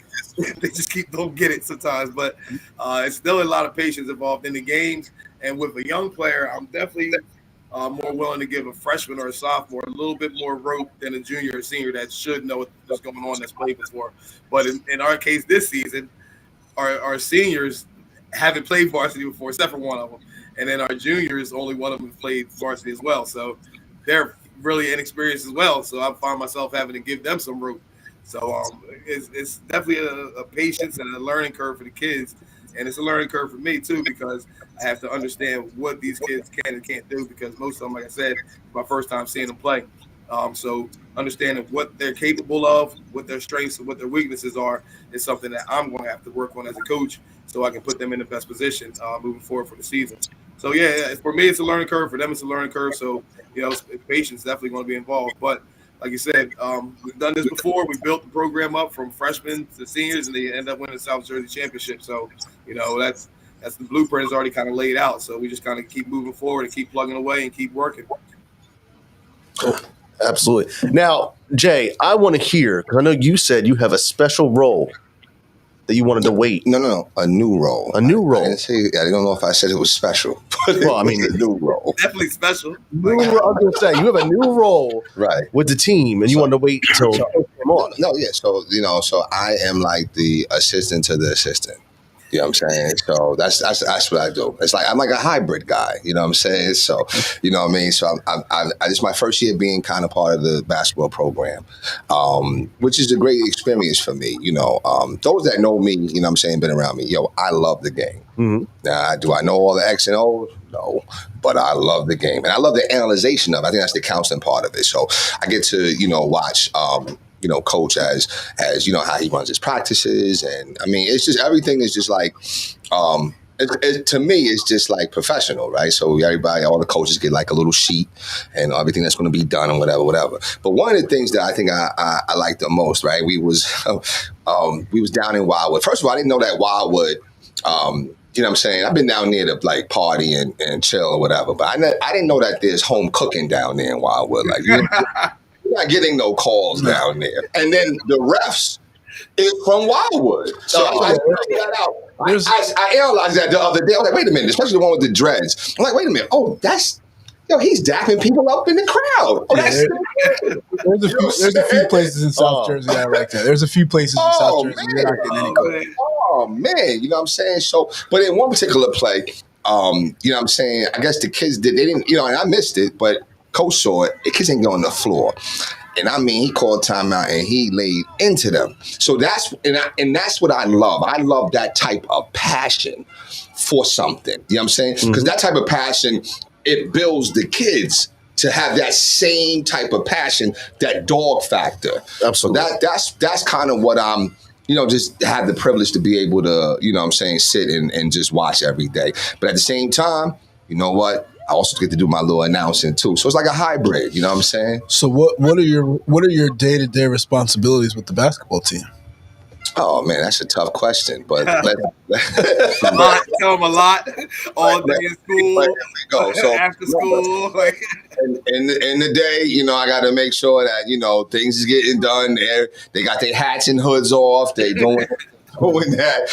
Speaker 5: don't get it sometimes. But it's still a lot of patience involved in the games. And with a young player, I'm definitely more willing to give a freshman or a sophomore a little bit more rope than a junior or senior that should know what's going on, that's played before. But in our case this season, our seniors haven't played varsity before, except for one of them. And then our juniors, only one of them played varsity as well. So they're really inexperienced as well. So I find myself having to give them some rope. So it's definitely a patience and a learning curve for the kids. And it's a learning curve for me too, because I have to understand what these kids can and can't do, because most of them, like I said, it's my first time seeing them play. So understanding what they're capable of, what their strengths and what their weaknesses are, is something that I'm going to have to work on as a coach so I can put them in the best position moving forward for the season. So, for me, it's a learning curve. For them, it's a learning curve. So, patience is definitely going to be involved. But like you said, we've done this before. We built the program up from freshmen to seniors, and they end up winning the South Jersey Championship. So, that's the blueprint is already kind of laid out. So we just kind of keep moving forward and keep plugging away and keep working.
Speaker 2: Absolutely. Now, Jay, I want to hear, because I know you said you have a special role that you wanted to wait.
Speaker 3: No. A new role.
Speaker 2: A new role.
Speaker 3: I don't know if I said it was special. But a new role.
Speaker 5: Definitely special.
Speaker 2: I was going to say, you have a new role with the team, and you wanted to wait until came on.
Speaker 3: No, yeah. So, so I am like the assistant to the assistant. You know what I'm saying? So that's what I do. It's like I'm like a hybrid guy. You know what I'm saying? So you know what I mean. So this is my first year being kind of part of the basketball program, which is a great experience for me. Those that know me, you know what I'm saying, been around me. I love the game. Mm-hmm. Now, do I know all the X and O's? No, but I love the game, and I love the analyzation of it. I think that's the counseling part of it. So I get to watch. Coach as how he runs his practices. And I mean, it's just, everything is just like, to me, it's just like professional, right? So everybody, all the coaches get like a little sheet and everything that's going to be done and whatever. But one of the things that I think I like the most, right? We was down in Wildwood. First of all, I didn't know that Wildwood, you know what I'm saying? I've been down there to like party and chill or whatever, but I didn't know that there's home cooking down there in Wildwood. Like, you're not getting no calls down there. And then the refs is from Wildwood. So I figured that out. I analyzed that the other day. I was like, wait a minute, especially the one with the dreads. I'm like, wait a minute. Oh, he's dapping people up in the crowd. Oh,
Speaker 4: there's a few places in South Jersey that are like that. There's a few places in South Jersey you're not getting any calls.
Speaker 3: Oh, man. You know what I'm saying? So, but in one particular play, you know what I'm saying? I guess the kids they didn't, and I missed it, but Coach saw it. The kids ain't get on the floor. And I mean, he called timeout and he laid into them. So that's what I love. I love that type of passion for something. You know what I'm saying? Because that type of passion, it builds the kids to have that same type of passion, that dog factor.
Speaker 2: Absolutely.
Speaker 3: So that's kind of what I'm, just have the privilege to be able to, sit and just watch every day. But at the same time, you know what? I also get to do my little announcing too. So it's like a hybrid, you know what I'm saying?
Speaker 4: So what are your day-to-day responsibilities with the basketball team?
Speaker 3: Oh man, that's a tough question, but
Speaker 5: tell them a lot all day in school.
Speaker 3: Here we go. So
Speaker 5: after school.
Speaker 3: in the day, I got to make sure that things is getting done. They got their hats and hoods off. They doing that.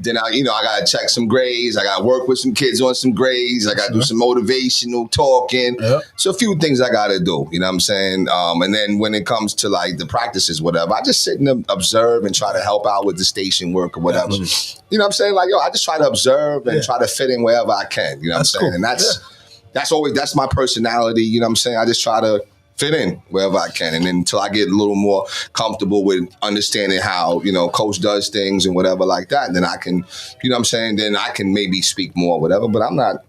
Speaker 3: Then I got to check some grades. I got to work with some kids on some grades. I got to do some motivational talking. Yep. So a few things I got to do. You know what I'm saying? And then when it comes to like the practices, whatever, I just sit and observe and try to help out with the station work or whatever. Mm-hmm. You know what I'm saying? Like, I just try to observe and try to fit in wherever I can. You know what I'm saying? Cool. And that's my personality. You know what I'm saying? I just try to fit in wherever I can. And then until I get a little more comfortable with understanding how, coach does things and whatever like that, then I can, then I can maybe speak more or whatever, but I'm not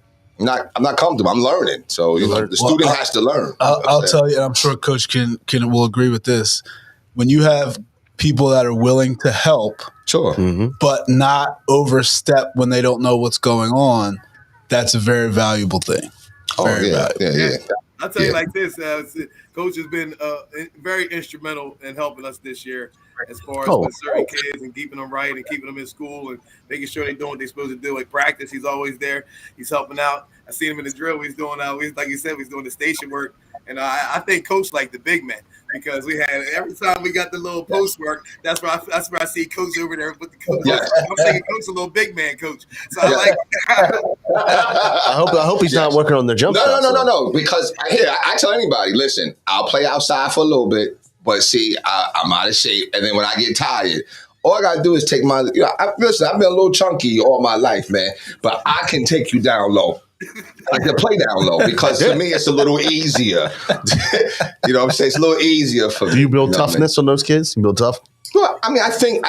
Speaker 3: comfortable. I'm learning. So, the student has to learn.
Speaker 4: I'll tell you, and I'm sure coach will agree with this. When you have people that are willing to help,
Speaker 3: sure,
Speaker 4: but not overstep when they don't know what's going on, that's a very valuable thing.
Speaker 3: Yeah.
Speaker 5: I'll tell you like this, coach has been very instrumental in helping us this year as far as with certain kids and keeping them right and keeping them in school and making sure they're doing what they're supposed to do. Like practice, he's always there. He's helping out. I see him in the drill. He's doing like you said, he's doing the station work. And I think coach like the big man because we had every time we got the little post work, that's where I see coach over there with the coach. Yeah. I'm thinking coach a little big man coach. So I like
Speaker 2: I hope he's not working on the jump shot.
Speaker 3: No. Because I tell anybody, listen, I'll play outside for a little bit, but see, I'm out of shape. And then when I get tired, all I gotta do is take my. Listen, I've been a little chunky all my life, man, but I can take you down low. I can play down low because to me it's a little easier. You know what I'm saying? It's a little easier for me.
Speaker 2: Do you build toughness on those kids? You build tough?
Speaker 3: Well, I mean, I think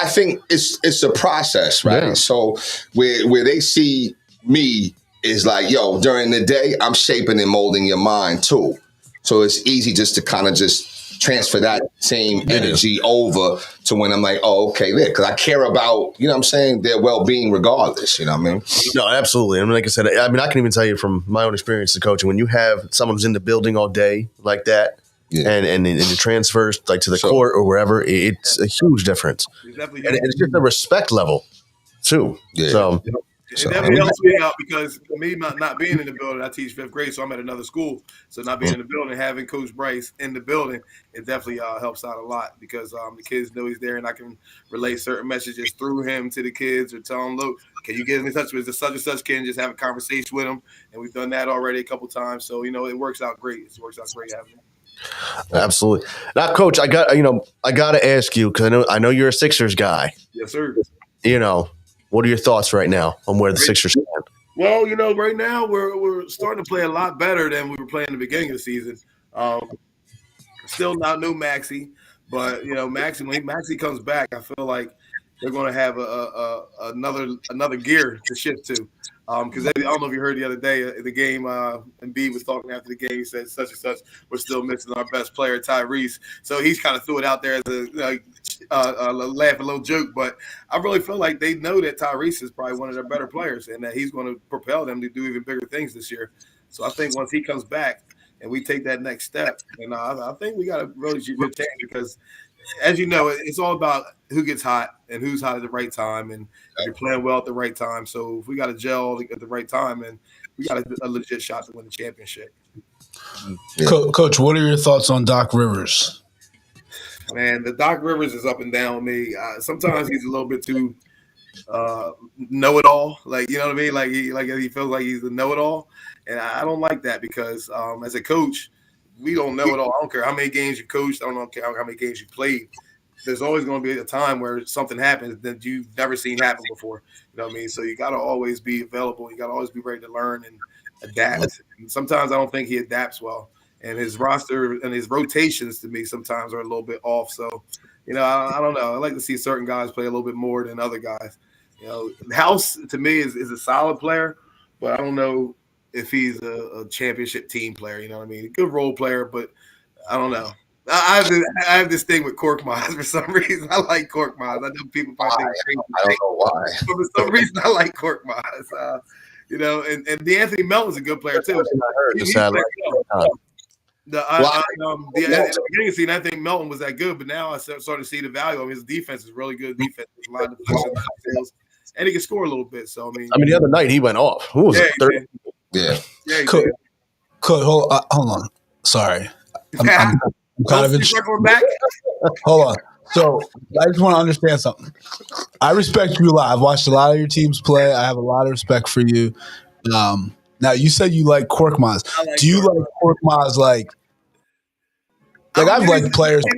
Speaker 3: it's a process, right? Yeah. So where they see me is like, yo, during the day, I'm shaping and molding your mind too. So it's easy just to kind of just transfer that same energy over to when I'm like, oh, okay, there, because I care about, you know what I'm saying, their well-being regardless, you know what I mean?
Speaker 2: No, absolutely. I mean, like I said, I can even tell you from my own experience as coaching, when you have someone who's in the building all day like that, and it transfers like to the court or wherever, it's a huge difference. And it's just a respect level too. Yeah. So.
Speaker 5: It definitely helps me out because me not being in the building, I teach fifth grade, so I'm at another school. So not being in the building, having Coach Bryce in the building, it definitely helps out a lot because the kids know he's there and I can relay certain messages through him to the kids or tell them, look, can you get in touch with the such and such kid and just have a conversation with him? And we've done that already a couple times. So, it works out great. It works out great having him.
Speaker 2: Absolutely. Now, Coach, I got to ask you because I know you're a Sixers guy.
Speaker 5: Yes, sir.
Speaker 2: What are your thoughts right now on where the Sixers stand?
Speaker 5: Well, right now we're starting to play a lot better than we were playing in the beginning of the season. Still not new Maxey, but Maxey, when Maxey comes back, I feel like they're going to have another gear to shift to. Because I don't know if you heard the other day the game, Embiid was talking after the game. He said such and such, we're still missing our best player, Tyrese. So he's kind of threw it out there as a laugh, a little joke. But I really feel like they know that Tyrese is probably one of their better players and that he's going to propel them to do even bigger things this year. So I think once he comes back and we take that next step, and I think we got a really good chance because, as you know, it's all about who gets hot and who's hot at the right time and if you're playing well at the right time. So if we got to gel at the right time, and we got a legit shot to win the championship.
Speaker 4: Yeah. Coach, what are your thoughts on Doc Rivers?
Speaker 5: Man, the Doc Rivers is up and down with me. Sometimes he's a little bit too know-it-all. Like, you know what I mean? Like he feels like he's the know-it-all. And I don't like that because as a coach, we don't know it all. I don't care how many games you coached. I don't care how many games you played. There's always going to be a time where something happens that you've never seen happen before. You know what I mean? So you got to always be available. You got to always be ready to learn and adapt. And sometimes I don't think he adapts well. and his roster and his rotations to me sometimes are a little bit off. So, I don't know. I like to see certain guys play a little bit more than other guys. House to me is a solid player, but I don't know if he's a championship team player. You know what I mean? A good role player, but I don't know. I have this thing with Korkmaz for some reason. I like Korkmaz. I know people probably think crazy.
Speaker 3: I don't know why.
Speaker 5: But for some reason, I like Korkmaz. And DeAnthony Melton's a good player too. The beginning of the season, I think Melton was that good, but now I started to see the value of his defense. Is really good defense. There's a lot of defense, and he can score a little bit. So I mean,
Speaker 2: the other night he went off. Who was it? 30?
Speaker 3: Yeah.
Speaker 4: Could hold on. Sorry, I'm kind of
Speaker 5: back.
Speaker 4: Hold on. So I just want to understand something. I respect you a lot. I've watched a lot of your teams play. I have a lot of respect for you. Now you said you like Korkmaz. Do you like Korkmaz like I've liked players. I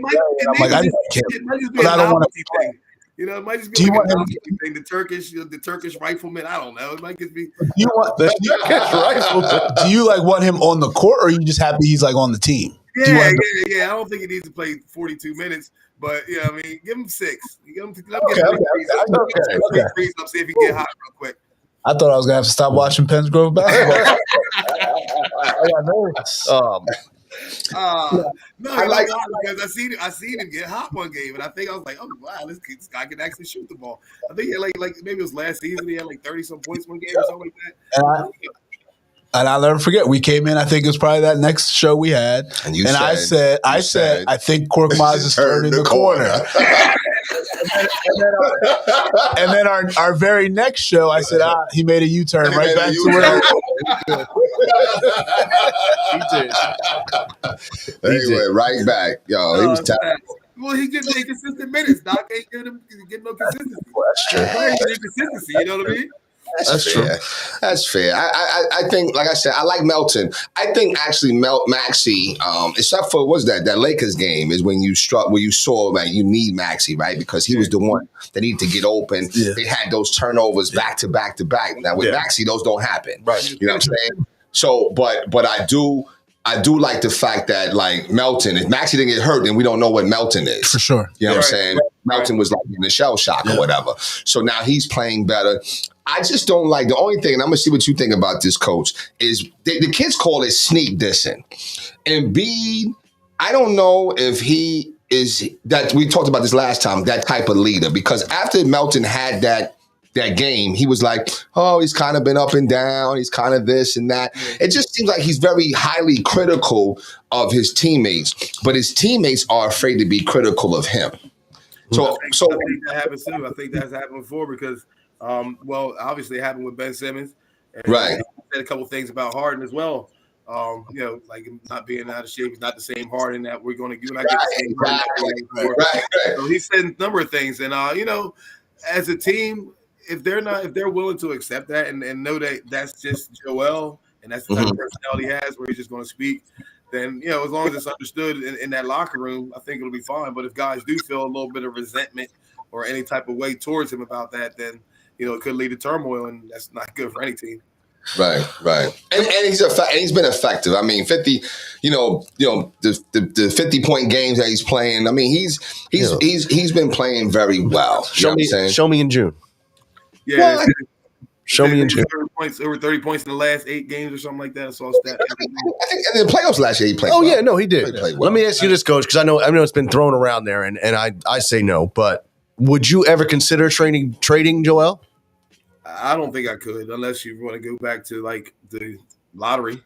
Speaker 4: just like him, but I don't want to.
Speaker 5: It might just be the Turkish rifleman. I don't know. It might just be.
Speaker 4: Do you want the Turkish rifleman? Do you want him on the court, or are you just happy he's on the team?
Speaker 5: Yeah. I don't think he needs to play 42 minutes, but give him 6. See if he can get hot real quick.
Speaker 4: I thought I was gonna have to stop watching Penns Grove basketball. I got nervous.
Speaker 5: Because I seen him get hot one game, and I think I was like, oh wow, this guy can actually shoot the ball. I think he had like maybe it was last season. He had 30-some points one game or something like that.
Speaker 4: And I'll never forget. We came in. I think it was probably that next show we had, and I said, I think Korkmaz is turning the corner. And then our very next show, I said, he made a U-turn right back to where
Speaker 3: he went right back. Yo, he was tired.
Speaker 5: Well, he getting consistent minutes. Doc ain't getting no consistency.
Speaker 3: That's true.
Speaker 5: Consistency, you know what I mean?
Speaker 3: That's fair. That's fair. I think, like I said, I like Melton. I think actually Maxey, except for that Lakers game is when you saw you need Maxey, right? Because he was the one that needed to get open. Yeah. They had those turnovers back to back to back. Now with Maxey, those don't happen. Right. You know what I'm saying? So, but I do like the fact that Melton, if Maxey didn't get hurt, then we don't know what Melton is.
Speaker 4: For sure.
Speaker 3: You know what I'm saying? Melton was in the shell shock or whatever. So now he's playing better. I just don't like the only thing, and I'm gonna see what you think about this, Coach, is the kids call it sneak dissing. Embiid, I don't know if he is that we talked about this last time, that type of leader, because after Melton had that game, he was like, oh, he's kind of been up and down. He's kind of this and that. It just seems like he's very highly critical of his teammates, but his teammates are afraid to be critical of him. So
Speaker 5: I think that happens too. I think that's happened before because, obviously it happened with Ben Simmons. And
Speaker 3: right.
Speaker 5: Said a couple things about Harden as well. Like not being out of shape. He's not the same Harden that we're going to do. Right. So he said a number of things, and as a team, if they're willing to accept that and know that that's just Joel and that's the type of personality he has, where he's just going to speak, then as long as it's understood in that locker room, I think it'll be fine. But if guys do feel a little bit of resentment or any type of way towards him about that, then it could lead to turmoil, and that's not good for any team.
Speaker 3: Right. And he's been effective. I mean, 50, the 50-point games that he's playing. I mean, he's been playing very well.
Speaker 2: Show me in June.
Speaker 5: Yeah. What?
Speaker 2: Show me in June.
Speaker 5: Over 30 points in the last 8 games or something like that. I saw stat.
Speaker 3: I think in the playoffs last year he played.
Speaker 2: Oh
Speaker 3: well.
Speaker 2: Yeah, no, he did.
Speaker 3: Well.
Speaker 2: Let me ask you this, Coach, because I know it's been thrown around there, and I say no, but would you ever consider trading Joel?
Speaker 5: I don't think I could, unless you want to go back to the lottery.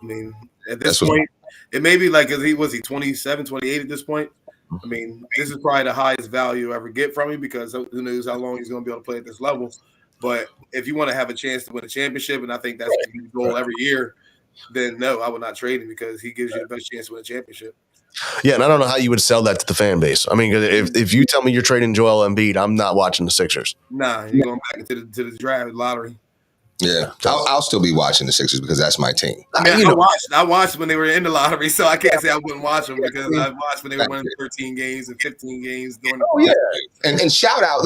Speaker 5: I mean, at this point, it may be was he 27, 28 at this point. I mean, this is probably the highest value I ever get from him because who knows how long he's going to be able to play at this level. But if you want to have a chance to win a championship, and I think that's the goal every year, then no, I would not trade him because he gives you the best chance to win a championship.
Speaker 2: Yeah, and I don't know how you would sell that to the fan base. I mean, if you tell me you're trading Joel Embiid, I'm not watching the Sixers.
Speaker 5: Nah, you're going back to the draft lottery.
Speaker 3: Yeah, I'll still be watching the Sixers because that's my team.
Speaker 5: I watched when they were in the lottery, so I can't say I wouldn't watch them because I watched when they were winning 13 games and 15 games during the
Speaker 3: And shout out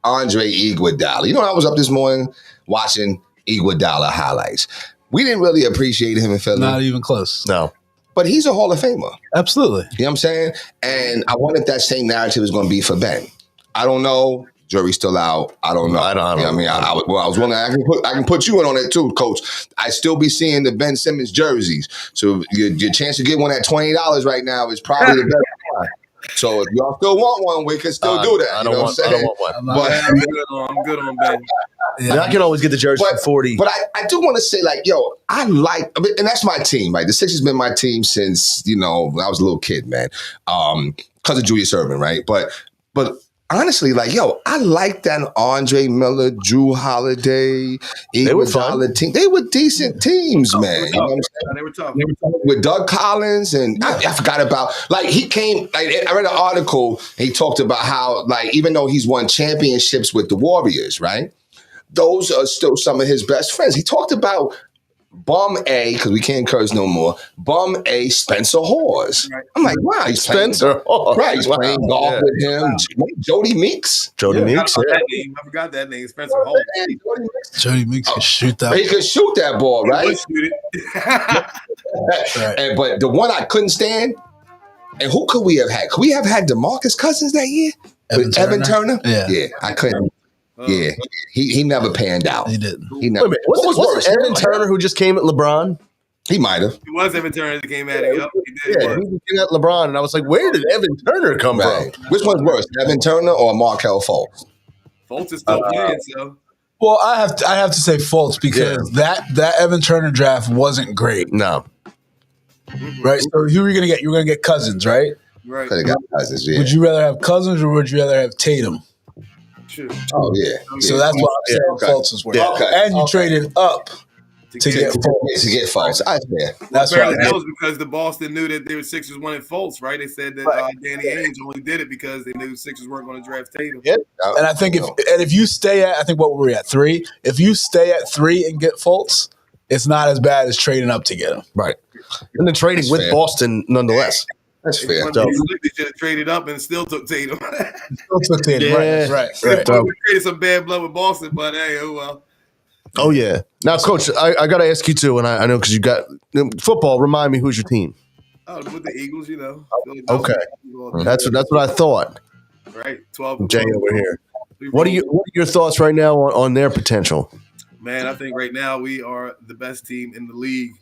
Speaker 3: Andre Iguodala. I was up this morning watching Iguodala highlights. We didn't really appreciate him in Philly.
Speaker 4: Not even close.
Speaker 2: No.
Speaker 3: But he's a Hall of Famer.
Speaker 4: Absolutely.
Speaker 3: You know what I'm saying? And I wonder if that same narrative is going to be for Ben. I don't know. Jury's still out. I don't know.
Speaker 2: I don't know.
Speaker 3: You know what I mean, I was wondering. I can put you in on it too, Coach. I still be seeing the Ben Simmons jerseys. So your chance to get one at $20 right now is probably the best one. So if y'all still want one, we can still do that.
Speaker 2: I don't want one.
Speaker 3: But
Speaker 5: I'm good on Ben.
Speaker 2: Yeah. I can always get the jersey for 40.
Speaker 3: But I do want to say, like, yo, I like, and that's my team, right? The Sixers been my team since, when I was a little kid, man. Because of Julius Erving, right? But honestly, like, yo, I like that Andre Miller, Drew Holiday, Iguodala team. They were decent teams, man. You know what I'm saying?
Speaker 5: They were tough.
Speaker 3: With Doug Collins, and I forgot about, like, he came, like, I read an article, and he talked about how, like, even though he's won championships with the Warriors, right? Those are still some of his best friends. He talked about Bum A, because we can't curse no more. Bum A, Spencer Hawes.
Speaker 5: Right.
Speaker 3: I'm like, wow, he's
Speaker 2: Spencer Hawes.
Speaker 3: Right, he's playing golf with him. Jody Meeks.
Speaker 2: Jody Meeks.
Speaker 5: I forgot that name. Spencer Hall.
Speaker 4: Jody Meeks can shoot that.
Speaker 3: He could shoot that ball, right?
Speaker 5: Shoot it.
Speaker 3: But the one I couldn't stand, and who could we have had? Could we have had DeMarcus Cousins that year? Evan Turner?
Speaker 4: Yeah.
Speaker 3: I couldn't. Yeah, he never panned out.
Speaker 4: He didn't.
Speaker 3: He never.
Speaker 2: Wait a minute. Was it Evan Turner who just came at LeBron?
Speaker 3: He might have.
Speaker 5: It was Evan Turner that came at it. Yep, he did.
Speaker 2: Yeah, he was at LeBron, and I was like, where did Evan Turner come
Speaker 3: Right.
Speaker 2: from?
Speaker 3: Which one's worse, Evan Turner or Markelle Fultz?
Speaker 5: Fultz is still playing, so.
Speaker 4: Well, I have to say Fultz because that Evan Turner draft wasn't great,
Speaker 2: No.
Speaker 4: right? So who are you gonna get? You're gonna get Cousins, right?
Speaker 5: Right.
Speaker 3: Could have got Cousins. Yeah.
Speaker 4: Would you rather have Cousins or would you rather have Tatum?
Speaker 5: Sure.
Speaker 3: Oh yeah.
Speaker 4: So that's why I'm saying
Speaker 3: okay.
Speaker 4: Fultz is worth.
Speaker 3: Yeah. Okay.
Speaker 4: And you traded up to get Fultz.
Speaker 3: To get Fultz. I yeah.
Speaker 4: That's
Speaker 5: Apparently
Speaker 4: right.
Speaker 5: that was because the Boston knew that their Sixers wanted Fultz, right? They said that Danny Ainge only did it because they knew Sixers weren't going to draft Tatum.
Speaker 2: Yeah.
Speaker 4: And I think if you stay at, I think what were we at 3? If you stay at 3 and get Fultz, it's not as bad as trading up to get him.
Speaker 2: Right. And then trading
Speaker 3: That's
Speaker 2: with
Speaker 3: fair.
Speaker 2: Boston nonetheless.
Speaker 3: That's fair.
Speaker 2: So-
Speaker 5: They should have traded up and still took Tatum.
Speaker 4: Still took Tatum.
Speaker 2: Yeah.
Speaker 4: Right.
Speaker 5: They created some bad blood with Boston, but hey, oh well.
Speaker 2: Oh, yeah. Now, Coach, I got to ask you, too, and I know because you got football. Remind me, who's your team?
Speaker 5: Oh, with the Eagles,
Speaker 2: Okay. That's what I thought.
Speaker 5: Right, 12.
Speaker 2: Jay over here. What are your thoughts right now on their potential?
Speaker 5: Man, I think right now we are the best team in the league.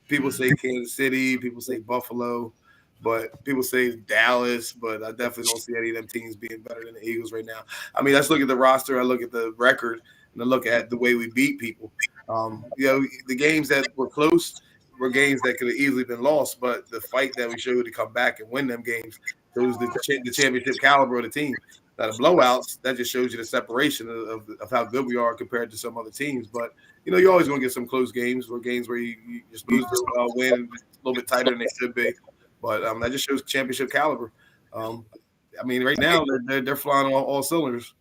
Speaker 5: People say Kansas City, people say Buffalo, but people say Dallas, but I definitely don't see any of them teams being better than the Eagles right now. I mean, let's look at the roster, I look at the record, and I look at the way we beat people. The games that were close were games that could have easily been lost, but the fight that we showed to come back and win them games shows the championship caliber of the team. Now, the blowouts, that just shows you the separation of how good we are compared to some other teams. But, you're always going to get some close games or games where you just lose to win a little bit tighter than they should be. But that just shows championship caliber. I mean, right now, they're flying on all cylinders.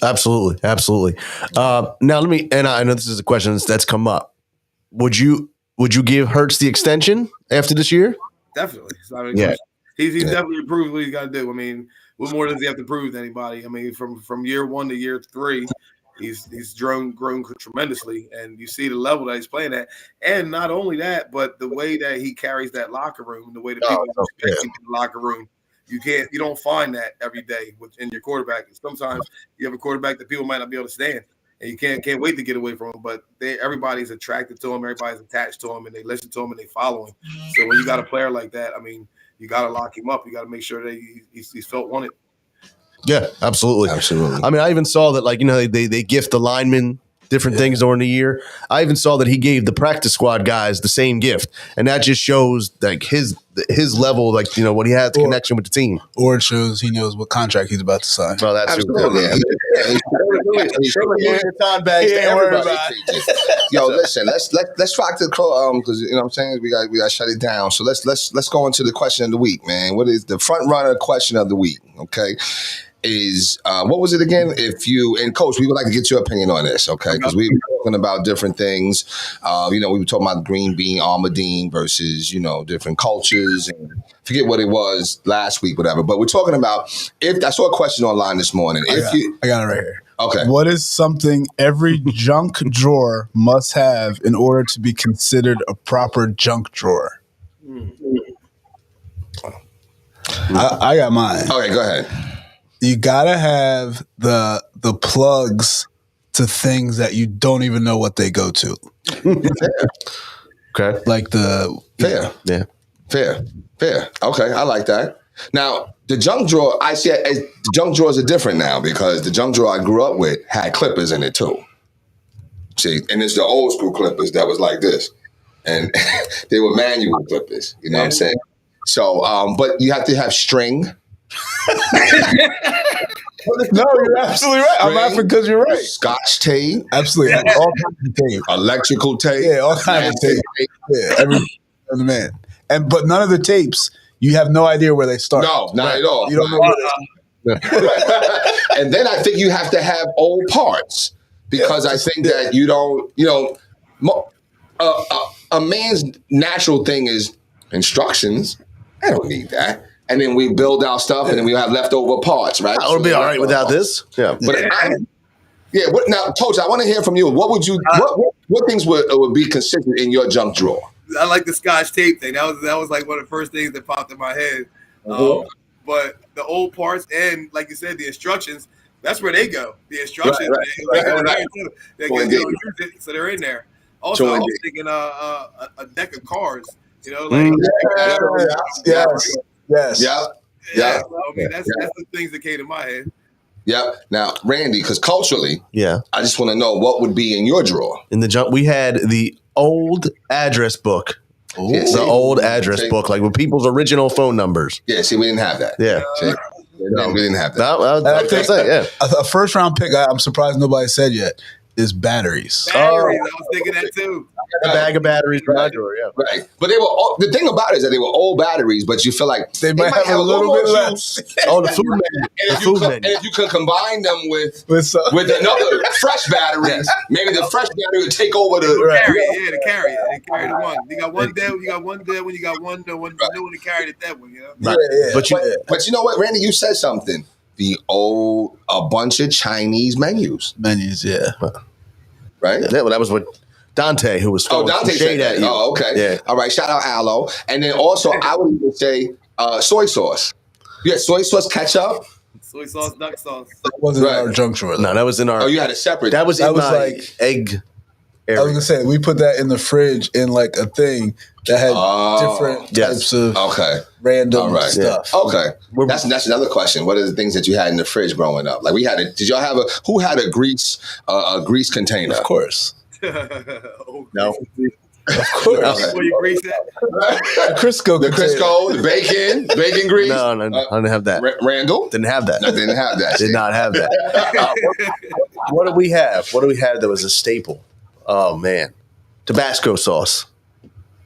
Speaker 2: Absolutely. Now, and I know this is a question that's come up. Would you give Hurts the extension after this year?
Speaker 5: Definitely.
Speaker 2: Yeah.
Speaker 5: He's definitely proved what he's got to do. I mean, what more does he have to prove to anybody? I mean, from year 1 to year 3, he's grown tremendously, and you see the level that he's playing at. And not only that, but the way that he carries that locker room, the way that people respect him in the locker room. You don't find that every day in your quarterback. Sometimes you have a quarterback that people might not be able to stand, and you can't wait to get away from him. But everybody's attracted to him, everybody's attached to him, and they listen to him and they follow him. So when you got a player like that, I mean, you got to lock him up. You got to make sure that he's felt wanted.
Speaker 2: Yeah, absolutely. I mean, I even saw that, like, they gift the linemen different things during the year. I even saw that he gave the practice squad guys the same gift, and that just shows like his level, like when he has the connection with the team.
Speaker 4: Or it shows he knows what contract he's about to sign.
Speaker 2: Well, that's
Speaker 3: Absolutely. Yo, listen, let's rock the call because what I'm saying, we got to shut it down. So let's go into the question of the week, man. What is the front runner question of the week? Okay. Is what was it again? And Coach, we would like to get your opinion on this, okay? Because we were talking about different things. We were talking about green bean Almadine versus different cultures, and forget what it was last week, whatever. But we're talking about I saw a question online this morning.
Speaker 4: I got it right here.
Speaker 3: Okay.
Speaker 4: What is something every junk drawer must have in order to be considered a proper junk drawer? I got mine.
Speaker 3: Okay, go ahead.
Speaker 4: You gotta have the plugs to things that you don't even know what they go to,
Speaker 2: Okay.
Speaker 4: like the
Speaker 3: Fair.
Speaker 2: Yeah.
Speaker 3: Fair. Okay, I like that. Now, the junk drawer, I see the junk drawers are different now because the junk drawer I grew up with had clippers in it too. See, and it's the old school clippers that was like this. And they were manual clippers, you know what I'm saying? So, but you have to have string.
Speaker 4: No, you're absolutely right. I'm laughing because you're right.
Speaker 3: Scotch tape,
Speaker 4: Absolutely, all kinds of tape.
Speaker 3: electrical tape.
Speaker 4: Yeah, all kinds of tape. Yeah, everything on the man. But none of the tapes, you have no idea where they start.
Speaker 3: No, not at all.
Speaker 4: You don't know where they
Speaker 3: And then I think you have to have old parts because I think that you don't, a man's natural thing is instructions. I don't need that. And then we build our stuff and then we have leftover parts, right?
Speaker 2: I'll be all right without this. Yeah.
Speaker 3: But now, Coach, I want to hear from you. What would you, what things would be consistent in your junk drawer?
Speaker 5: I like the Scotch tape thing. That was like one of the first things that popped in my head. But the old parts and, like you said, the instructions, that's where they go. The instructions, they go there too. They go use it, so they're in there. Also, I was thinking a deck of cards. Like
Speaker 4: Yes.
Speaker 3: Yeah.
Speaker 5: So, I mean, that's the things that came to my head.
Speaker 3: Yep. Now, Randy, because culturally,
Speaker 2: Yeah.
Speaker 3: I just want to know what would be in your drawer.
Speaker 2: In the junk, we had the old address book. The old address book, like with people's original phone numbers.
Speaker 3: Yeah, see, we didn't have that.
Speaker 2: Yeah.
Speaker 3: See, we didn't have that.
Speaker 2: No, I was gonna say, yeah.
Speaker 4: A first round pick, I'm surprised nobody said yet, is batteries.
Speaker 5: Batteries, I was thinking that too.
Speaker 2: A bag of batteries in my drawer, yeah.
Speaker 3: Right. But they were the thing about it is that they were old batteries, but you feel like
Speaker 4: They might have a little bit less.
Speaker 2: Oh, the food menu.
Speaker 3: And if you could combine them with
Speaker 4: With
Speaker 3: another fresh battery, maybe the fresh battery would take over the
Speaker 5: Carry it, to carry it. They carry the one. You got one dead, you got one dead one, you got one new one to carry the dead one,
Speaker 2: Right.
Speaker 3: But you know what, Randy, you said something. A bunch of Chinese menus,
Speaker 4: yeah.
Speaker 3: right?
Speaker 2: Yeah, well, that was what Dante, who was throwing some
Speaker 3: Dante
Speaker 2: shade
Speaker 3: said
Speaker 2: at
Speaker 3: that.
Speaker 2: you.
Speaker 3: Oh, okay.
Speaker 2: Yeah.
Speaker 3: All right. Shout out Aloe. And then also, I would even say soy sauce. You had soy sauce, ketchup.
Speaker 5: Soy sauce, duck sauce.
Speaker 4: That wasn't
Speaker 3: Right.
Speaker 4: in our junk drawer.
Speaker 2: No, that was in our.
Speaker 3: Oh, you had a separate.
Speaker 2: that was
Speaker 4: that
Speaker 2: in
Speaker 4: was
Speaker 2: my
Speaker 4: like-
Speaker 2: egg
Speaker 4: I was
Speaker 2: area.
Speaker 4: gonna say we put that in the fridge in like a thing that had different
Speaker 2: Yes.
Speaker 4: types of
Speaker 3: Okay.
Speaker 4: random
Speaker 3: All right.
Speaker 4: stuff.
Speaker 3: Okay. That's another question. What are the things that you had in the fridge growing up? Like did y'all have who had a grease container?
Speaker 4: Of course.
Speaker 2: No.
Speaker 4: Of course.
Speaker 3: Okay.
Speaker 5: Where you grease that?
Speaker 4: The Crisco.
Speaker 3: The
Speaker 4: container.
Speaker 3: Crisco, the bacon grease.
Speaker 2: No, I didn't have that.
Speaker 3: Randall?
Speaker 2: Didn't have that.
Speaker 3: No, didn't have that.
Speaker 2: Did not have that. What do we have? What do we have that was a staple? Oh man, Tabasco sauce.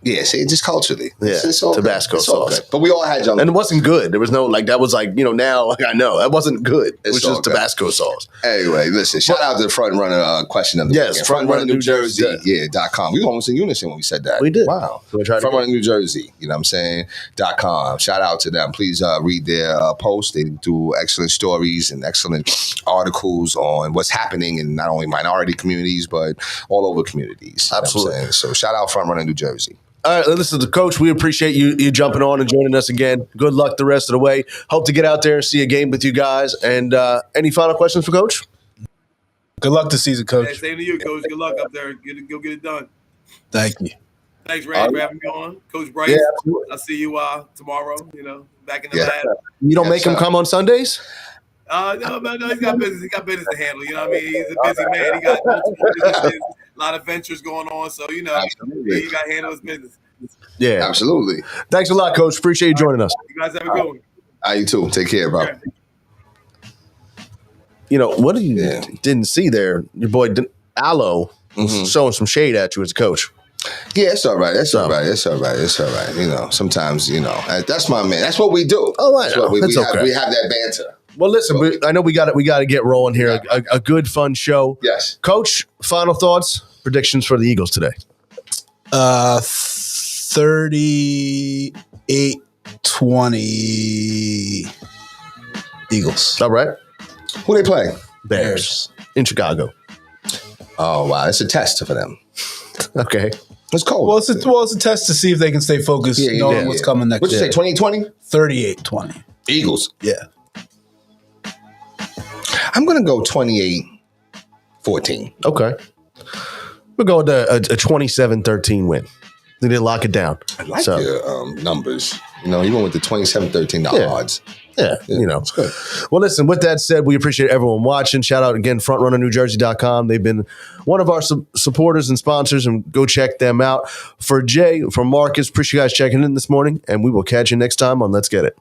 Speaker 3: Yeah, see, just culturally.
Speaker 2: Yeah,
Speaker 3: It's all
Speaker 2: Tabasco
Speaker 3: good. It's all
Speaker 2: sauce.
Speaker 3: good. But we all had junk.
Speaker 2: And it wasn't good. There was no that was like, now like I know that wasn't good. It was
Speaker 3: It's all
Speaker 2: just
Speaker 3: good.
Speaker 2: Tabasco sauce.
Speaker 3: Anyway, listen, shout out to the front runner question of the
Speaker 2: Yes,
Speaker 3: weekend.
Speaker 2: Front Runner New Jersey.
Speaker 3: .com. We were almost in unison when we said that.
Speaker 2: We did.
Speaker 3: Wow.
Speaker 2: So we tried to
Speaker 3: Front Runner New Jersey, you know what I'm saying? .com. Shout out to them. Please read their posts. They do excellent stories and excellent articles on what's happening in not only minority communities, but all over communities. You know what I'm
Speaker 2: Absolutely.
Speaker 3: saying? So shout out Front Runner New Jersey.
Speaker 2: All right, listen to the coach. We appreciate you jumping on and joining us again. Good luck the rest of the way. Hope to get out there and see a game with you guys. And any final questions for Coach?
Speaker 4: Good luck this season,
Speaker 5: Hey,
Speaker 4: Coach.
Speaker 5: same to you, Coach. Good luck up there. Go get it done.
Speaker 4: Thank you.
Speaker 5: Thanks, Randy, for having me on. Coach Bryce, I'll see you tomorrow, back in the lab.
Speaker 2: You don't
Speaker 3: Yes,
Speaker 2: make him
Speaker 3: sir.
Speaker 2: come on Sundays?
Speaker 5: No, he's got business. He got business to handle. You know what I mean? He's a busy man. He got multiple businesses, a lot of ventures going on. So,
Speaker 3: Absolutely.
Speaker 5: he got to handle his business.
Speaker 2: Yeah.
Speaker 3: Absolutely.
Speaker 2: Thanks a lot, Coach. Appreciate you joining us.
Speaker 5: You guys have a good one.
Speaker 3: You too. Take care, bro.
Speaker 5: Okay.
Speaker 2: What you
Speaker 3: Yeah.
Speaker 2: didn't see there, your boy Aloe showing some shade at you as a coach.
Speaker 3: Yeah, it's all right. It's all right. It's all right. It's all right. Sometimes, that's my man. That's what we do.
Speaker 2: Oh, I
Speaker 3: That's
Speaker 2: know.
Speaker 3: what we
Speaker 2: That's
Speaker 3: have.
Speaker 2: okay.
Speaker 3: We have that banter.
Speaker 2: Well, listen, I know we got to get rolling here. A good, fun show.
Speaker 3: Yes.
Speaker 2: Coach, final thoughts, predictions for the Eagles today.
Speaker 4: 38-20 Eagles.
Speaker 2: All right.
Speaker 3: Who they play?
Speaker 2: Bears. in Chicago?
Speaker 3: Oh, wow. It's a test for them.
Speaker 2: Okay.
Speaker 3: It's cold.
Speaker 4: Well, it's a test to see if they can stay focused, knowing what's coming next
Speaker 3: What'd you say,
Speaker 4: year.
Speaker 3: 28-20?
Speaker 4: 38-20.
Speaker 3: Eagles.
Speaker 4: Yeah.
Speaker 3: I'm going to go 28-14.
Speaker 2: Okay. We'll go with a 27-13 win. They didn't lock it down.
Speaker 3: I like your numbers. Even with the 27-13, the odds.
Speaker 2: Yeah,
Speaker 3: it's good.
Speaker 2: Well, listen, with that said, we appreciate everyone watching. Shout out again, FrontrunnerNewJersey.com. They've been one of our supporters and sponsors, and go check them out. For Jay, for Marcus, appreciate you guys checking in this morning, and we will catch you next time on Let's Get It.